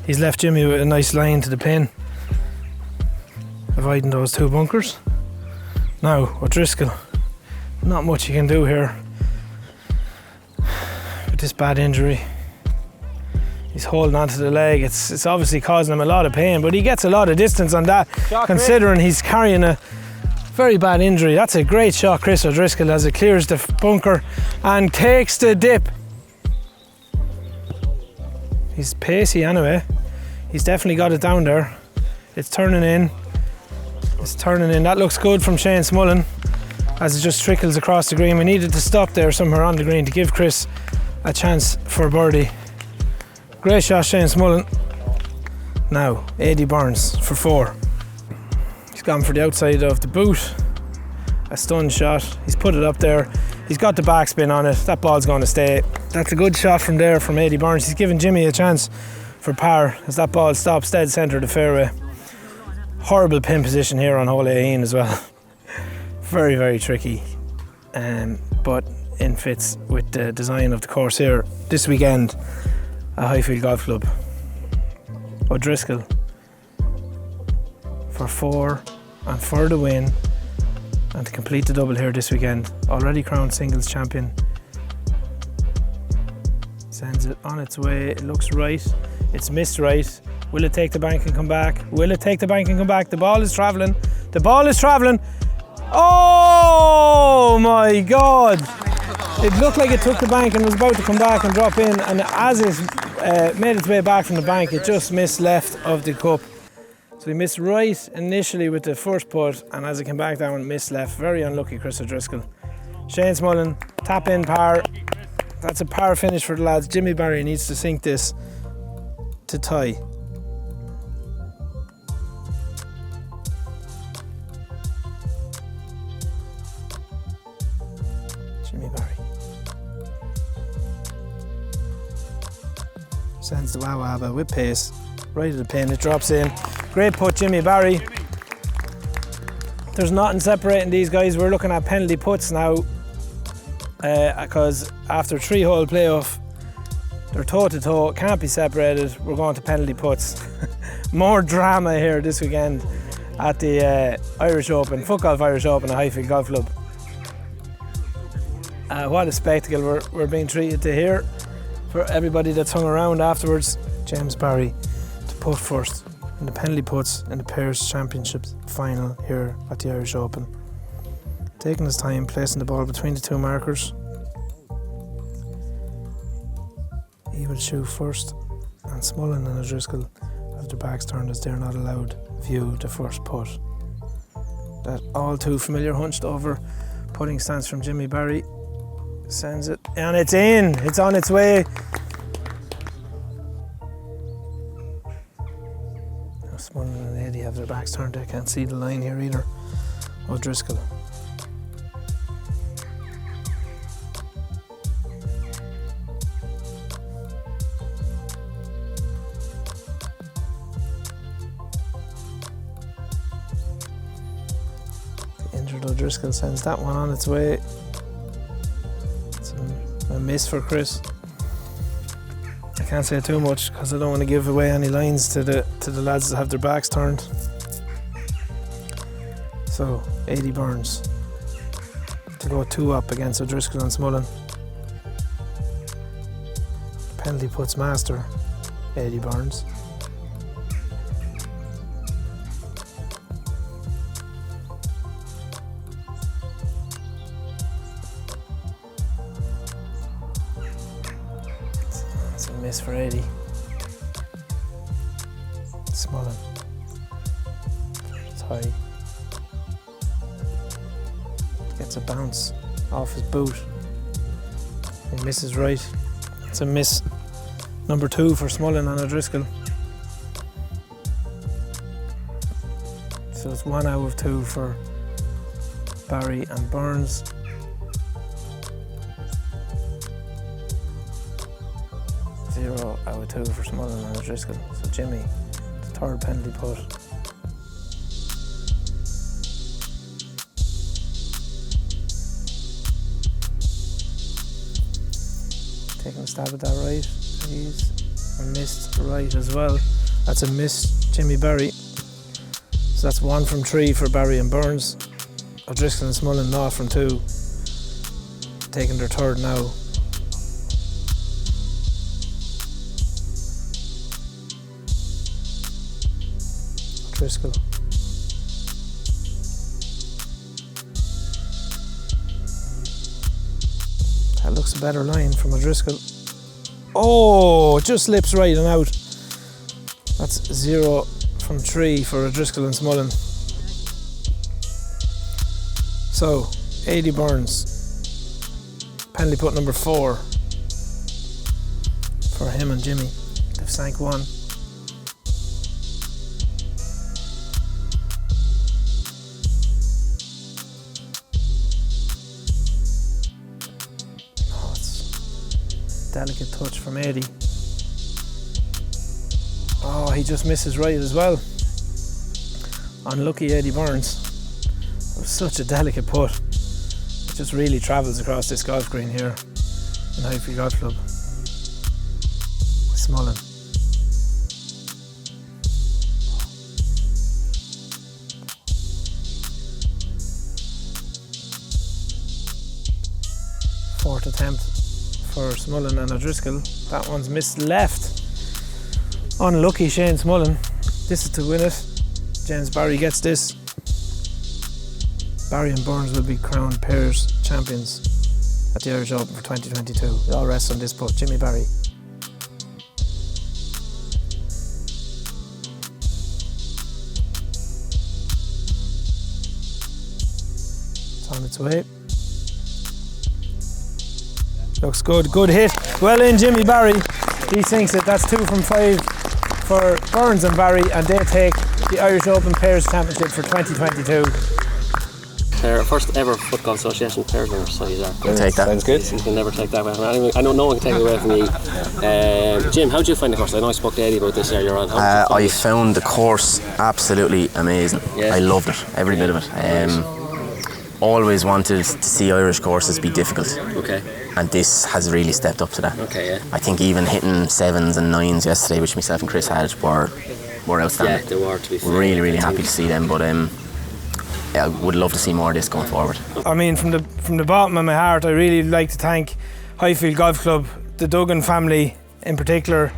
he's left Jimmy with a nice line to the pin, avoiding those two bunkers. Now O'Driscoll, not much you can do here with this bad injury. He's holding onto the leg. It's obviously causing him a lot of pain, but he gets a lot of distance on that, considering he's carrying a very bad injury. That's a great shot, Chris O'Driscoll, as it clears the bunker and takes the dip. He's pacey anyway. He's definitely got it down there. It's turning in. It's turning in. That looks good from Shane Smullen as it just trickles across the green. We needed to stop there somewhere on the green to give Chris a chance for birdie. Great shot, Shane Smullen. Now, Eddie Burns for 4. He's gone for the outside of the boot. A stun shot. He's put it up there. He's got the backspin on it. That ball's going to stay. That's a good shot from there from Eddie Burns. He's giving Jimmy a chance for par as that ball stops dead centre of the fairway. Horrible pin position here on hole 18 as well. Very, very tricky. But in fits with the design of the course here this weekend at Highfield Golf Club. O'Driscoll for 4 and for the win, and to complete the double here this weekend. Already crowned singles champion. Sends it on its way. It looks right. It's missed right. Will it take the bank and come back? Will it take the bank and come back? The ball is travelling. The ball is travelling. Oh my God! It looked like it took the bank and was about to come back and drop in, and as it made its way back from the bank, it just missed left of the cup. So he missed right initially with the first putt, and as it came back down, missed left. Very unlucky, Chris O'Driscoll. Shane Smullen, tap in par. That's a par finish for the lads. Jimmy Barry needs to sink this to tie. Jimmy Barry sends the Wawaba with pace right at the pin. It drops in. Great putt, Jimmy Barry. There's nothing separating these guys. We're looking at penalty putts now, because after 3-hole playoff, they're toe to toe, can't be separated. We're going to penalty putts. More drama here this weekend at the Irish Open, Footgolf Irish Open at Highfield Golf Club. What a spectacle we're being treated to here. For everybody that's hung around afterwards, James Barry to putt first in the penalty puts in the Pairs Championships final here at the Irish Open. Taking his time, placing the ball between the two markers. will shoot first, and Smullen and O'Driscoll have their backs turned as they're not allowed view the first putt. That all too familiar hunched over putting stance from Jimmy Barry. Sends it, and it's in. It's on its way. Now Smullen and Eddie have their backs turned. They can't see the line here either. O'Driscoll. Injured O'Driscoll sends that one on its way. It's a miss for Chris. I can't say too much because I don't want to give away any lines to the lads that have their backs turned. So 80 Burns to go 2 up against O'Driscoll and Smullen. Penalty puts master 80 Burns. It's a miss for 80. Smullen. It's high. Gets a bounce off his boot. He misses right. It's a miss. Number 2 for Smullen and O'Driscoll. So it's 1 out of 2 for Barry and Burns. Zero out of 2 for Smullen and O'Driscoll. So Jimmy, the third penalty put. Taking a stab at that right. He's missed right as well. That's a miss, Jimmy Barry. So that's 1 from 3 for Barry and Burns. O'Driscoll and Smullen 0 from 2. Taking their third now. O'Driscoll. That looks a better line from O'Driscoll. Oh, it just slips right and out. That's 0 from 3 for O'Driscoll and Smullen. So, 80 Burns. Penalty put number 4 for him and Jimmy. They've sank 1. Delicate touch from Eddie. Oh, he just misses right as well. Unlucky Eddie Burns. It was such a delicate putt. It just really travels across this golf green here in Highfield Golf Club. Smullen. Fourth attempt for Smullen and O'Driscoll. That one's missed left. Unlucky Shane Smullen. This is to win it. James Barry gets this. Barry and Burns will be crowned pairs champions at the Irish Open for 2022. It all rests on this putt. Jimmy Barry. It's on its way. Looks good, good hit. Well in, Jimmy Barry. He sinks it. That's 2 from 5 for Burns and Barry, and they take the Irish Open Pairs Championship for 2022.
First ever Footgolf Association pairs winner, so he's
We'll take that.
Sounds good. You can never take that away from anyone. I know no one can take it away from you. Jim, how did you find the course? I know I spoke to Eddie about this earlier on.
I found the course absolutely amazing.
Yeah.
I loved it, every bit of it. Always wanted to see Irish courses be difficult.
Okay.
And this has really stepped up to that.
Okay, yeah.
I think even hitting 7s and 9s yesterday, which myself and Chris had, were outstanding.
Yeah, they were, to be fair.
Really happy to see them, but yeah, I would love to see more of this going forward.
I mean, from the bottom of my heart, I really like to thank Highfield Golf Club, the Duggan family in particular,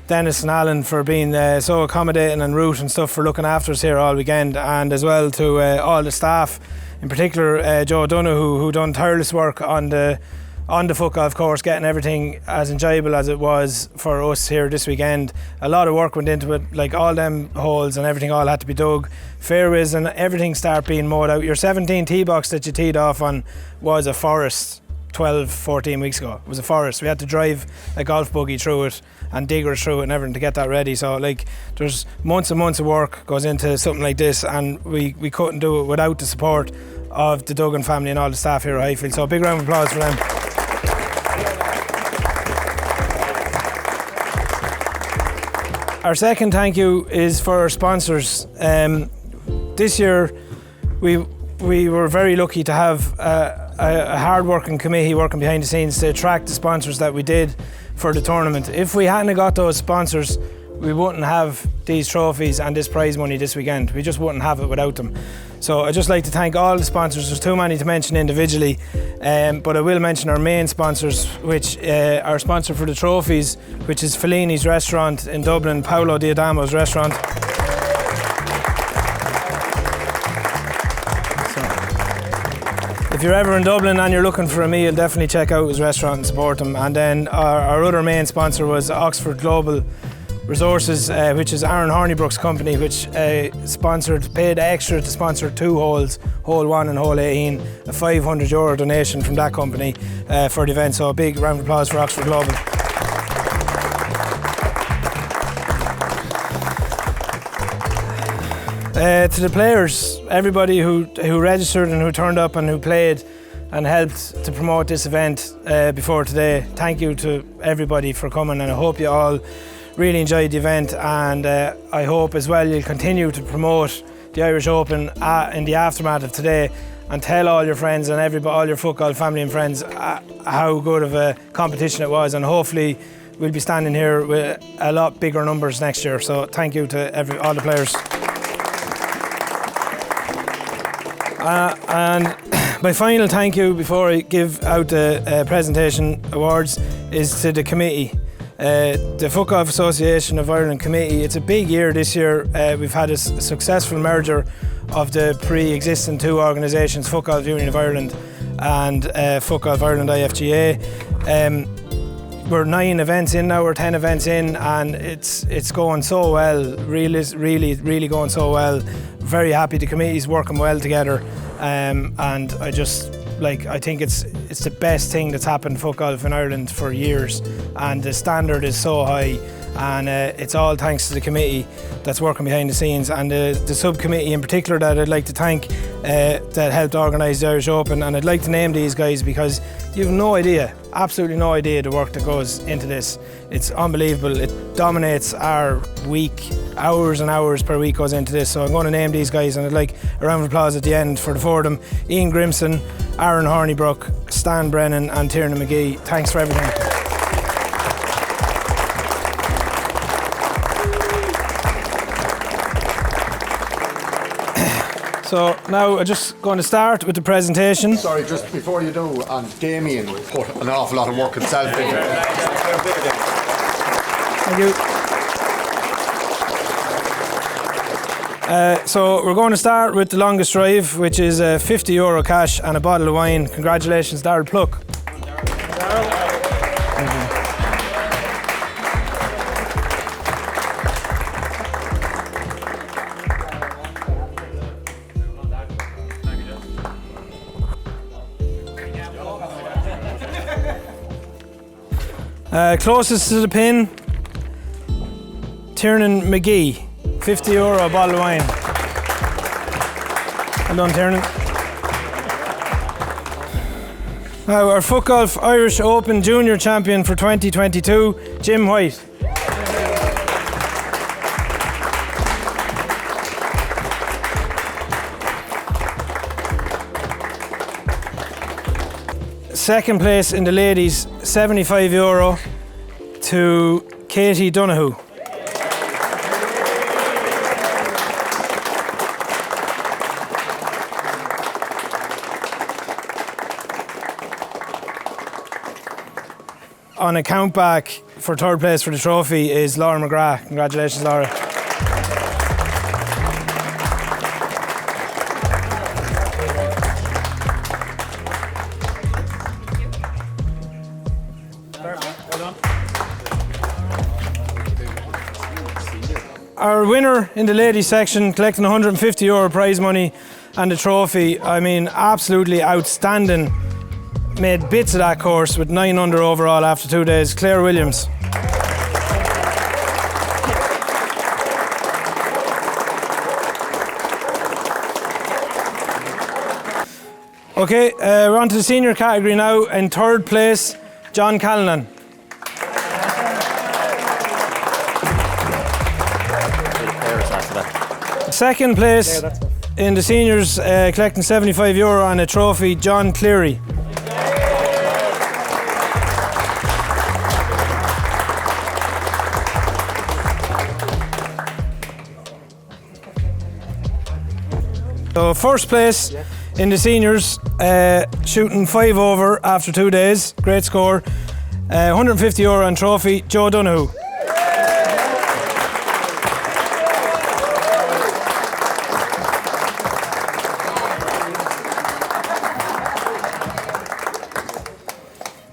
Dennis and Alan for being so accommodating and Ruth and stuff for looking after us here all weekend, and as well to all the staff, in particular Joe Donoghue, who done tireless work on the on the Footgolf course, getting everything as enjoyable as it was for us here this weekend. A lot of work went into it, like all them holes and everything all had to be dug, fairways and everything start being mowed out. Your 17 tee box that you teed off on was a forest 12-14 weeks ago. It was a forest. We had to drive a golf buggy through it and diggers through it and everything to get that ready. So like there's months and months of work goes into something like this, and we couldn't do it without the support of the Duggan family and all the staff here at Highfield. So a big round of applause for them. Our second thank you is for our sponsors. This year we were very lucky to have a hard-working committee working behind the scenes to attract the sponsors that we did for the tournament. If we hadn't got those sponsors, we wouldn't have these trophies and this prize money this weekend. We just wouldn't have it without them. So I'd just like to thank all the sponsors. There's too many to mention individually, but I will mention our main sponsors, which our sponsor for the trophies, which is Fellini's restaurant in Dublin, Paolo Diadamo's restaurant. If you're ever in Dublin and you're looking for a meal, definitely check out his restaurant and support him. And then our other main sponsor was Oxford Global Resources, which is Aaron Hornibrook's company, which paid extra to sponsor 2 holes, hole 1 and hole 18, a €500 donation from that company for the event. So a big round of applause for Oxford Global. To the players, everybody who registered and who turned up and who played and helped to promote this event before today, thank you to everybody for coming, and I hope you all really enjoyed the event, and I hope as well you'll continue to promote the Irish Open in the aftermath of today, and tell all your friends and all your Footgolf family and friends how good of a competition it was, and hopefully we'll be standing here with a lot bigger numbers next year. So thank you to all the players. And my final thank you before I give out the presentation awards is to the committee. The Footgolf Association of Ireland Committee. It's a big year this year. We've had a successful merger of the pre-existing 2 organisations, Footgolf Union of Ireland and Footgolf Ireland IFGA. We're 9 events in now, we're 10 events in, and it's going so well, really going so well. Very happy the committee's working well together, and I think it's the best thing that's happened to Footgolf in Ireland for years, and the standard is so high, and it's all thanks to the committee that's working behind the scenes, and the subcommittee in particular that I'd like to thank that helped organise the Irish Open. And I'd like to name these guys because you've no idea, absolutely no idea, the work that goes into this. It's unbelievable. It dominates our week. Hours and hours per week goes into this. So I'm going to name these guys, and I'd like a round of applause at the end for the 4 of them: Ian Grimson, Aaron Hornibrook, Stan Brennan and Tiernan McGee. Thanks for everything. So now I'm just going to start with the presentation.
Sorry, just before you do, and Damien put an awful lot of work himself into it.
Thank you. So we're going to start with the longest drive, which is €50 cash and a bottle of wine. Congratulations, Darryl Pluck. Closest to the pin, Tiernan McGee, €50 bottle of wine. Well done, Tiernan. Now our Footgolf Irish Open Junior Champion for 2022, Jim White. Second place in the ladies, €75 to Katie Donoghue. On a countback for 3rd place for the trophy is Laura McGrath. Congratulations, Laura. our winner in the ladies section, collecting €150 prize money and a trophy. I mean, absolutely outstanding. Made bits of that course with 9 under overall after 2 days. Claire Williams. Okay, we're on to the senior category now. In third place, John Callanan. Second place in the seniors, collecting €75 and a trophy, John Cleary. So first place in the seniors, shooting 5 over after 2 days, great score, €150 and trophy, Joe Donoghue.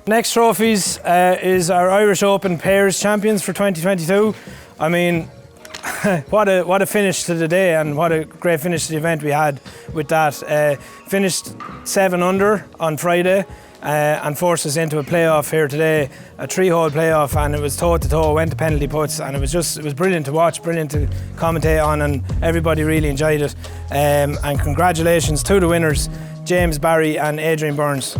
Next trophies is our Irish Open Pairs Champions for 2022. I mean, what a finish to the day, and what a great finish to the event we had with that. Finished 7 under on Friday and forced us into a playoff here today, a 3-hole playoff, and it was toe to toe, went to penalty puts, and it was brilliant to watch, brilliant to commentate on, and everybody really enjoyed it. And congratulations to the winners, James Barry and Adrian Burns.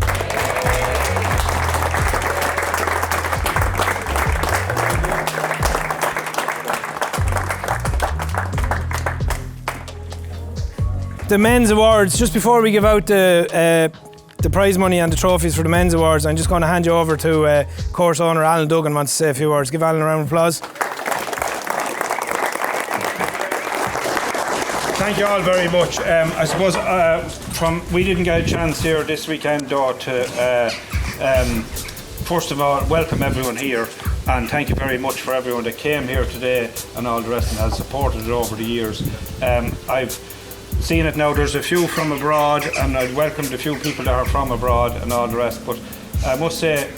The men's awards, just before we give out the prize money and the trophies for the men's awards, I'm just going to hand you over to course owner Alan Duggan. Wants to say a few words. Give Alan a round of applause.
Thank you all very much. I suppose we didn't get a chance here this weekend though to first of all welcome everyone here, and thank you very much for everyone that came here today and all the rest and has supported it over the years. I've seen it now, there's a few from abroad, and I'd welcomed a few people that are from abroad and all the rest, but I must say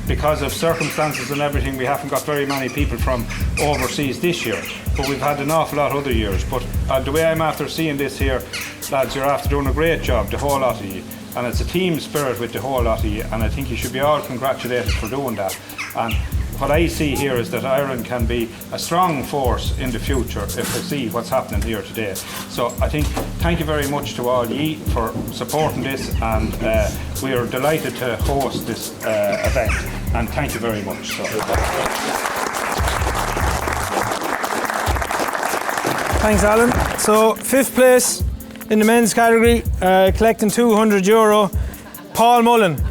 because of circumstances and everything, we haven't got very many people from overseas this year, but we've had an awful lot other years. But the way I'm after seeing this here, lads, you're after doing a great job, the whole lot of you, and it's a team spirit with the whole lot of you, and I think you should be all congratulated for doing that. And what I see here is that Ireland can be a strong force in the future if I see what's happening here today. So I think thank you very much to all ye for supporting this, and we are delighted to host this event, and thank you very much. So.
Thanks, Alan. So 5th place in the men's category, collecting €200, Paul Mullen.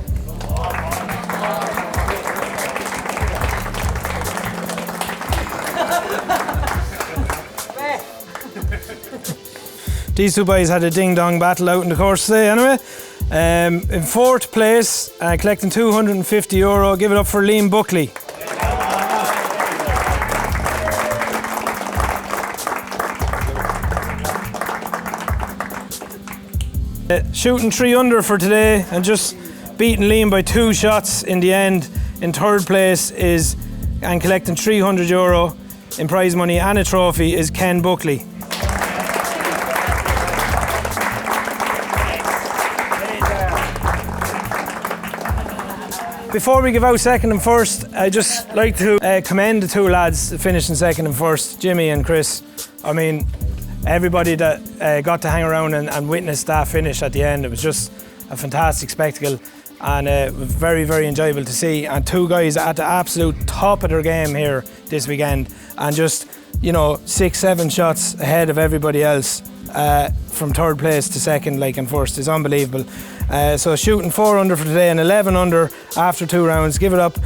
These two boys had a ding-dong battle out in the course today anyway. In 4th place, collecting €250, give it up for Liam Buckley. Shooting 3 under for today and just beating Liam by 2 shots in the end. In 3rd place and collecting €300 in prize money and a trophy is Ken Buckley. Before we give out 2nd and 1st, I'd just like to commend the 2 lads finishing 2nd and 1st, Jimmy and Chris. I mean, everybody that got to hang around and witness that finish at the end, it was just a fantastic spectacle, and very, very enjoyable to see. And 2 guys at the absolute top of their game here this weekend, and just, 6-7 shots ahead of everybody else. From 3rd place to 2nd, and 1st is unbelievable. So shooting 4 under for today and 11 under after 2 rounds. Give it up.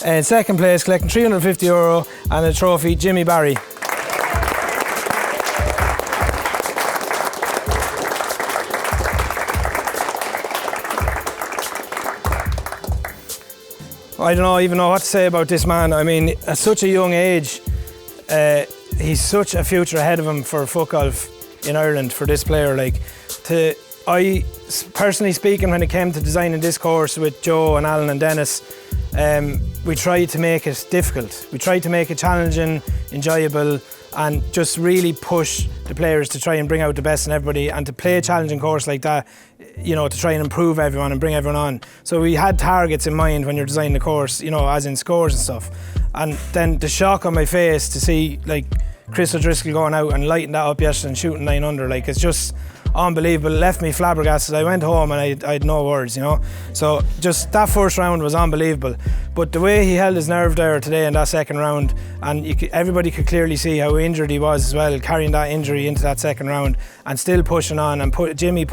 In 2nd place, collecting €350 and a trophy, Jimmy Barry. I don't even know what to say about this man. I mean, at such a young age, he's such a future ahead of him for Footgolf in Ireland for this player. I personally speaking, when it came to designing this course with Joe and Alan and Dennis, we tried to make it difficult. We tried to make it challenging, enjoyable, and just really push the players to try and bring out the best in everybody, and to play a challenging course like that, you know, to try and improve everyone and bring everyone on. So we had targets in mind when you're designing the course, you know, as in scores and stuff. And then the shock on my face to see like Chris O'Driscoll going out and lighting that up yesterday and shooting 9 under, like, it's just unbelievable. It left me flabbergasted. I went home and I had no words, you know. So just that first round was unbelievable. But the way he held his nerve there today in that second round, and everybody could clearly see how injured he was as well, carrying that injury into that second round and still pushing on, and Jimmy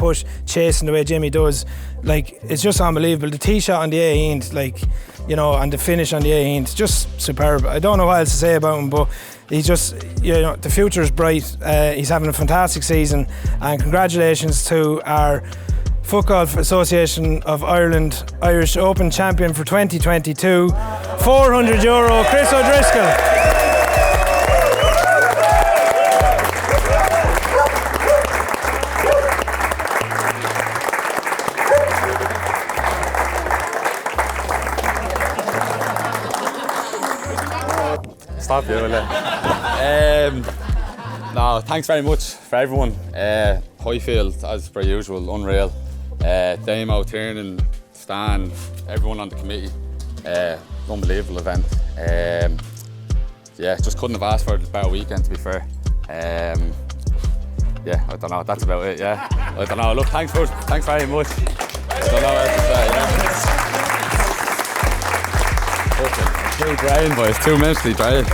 chasing the way Jimmy does, like, it's just unbelievable. The tee shot on the 18th, like, you know, and the finish on the 18th, just superb. I don't know what else to say about him, but he's just, you know, the future is bright. He's having a fantastic season, and congratulations to our Footgolf Association of Ireland Irish Open champion for 2022, €400, Chris O'Driscoll.
Stop you, will it? No, thanks very much for everyone. Highfield, as per usual, unreal. Damo, Tiernan, Stan, everyone on the committee. Unbelievable event. Yeah, just couldn't have asked for a better weekend, to be fair. Yeah, I don't know, that's about it, yeah. I don't know, look, thanks very much. I don't know what else to say, yeah. Too drained, boys, too mentally drained.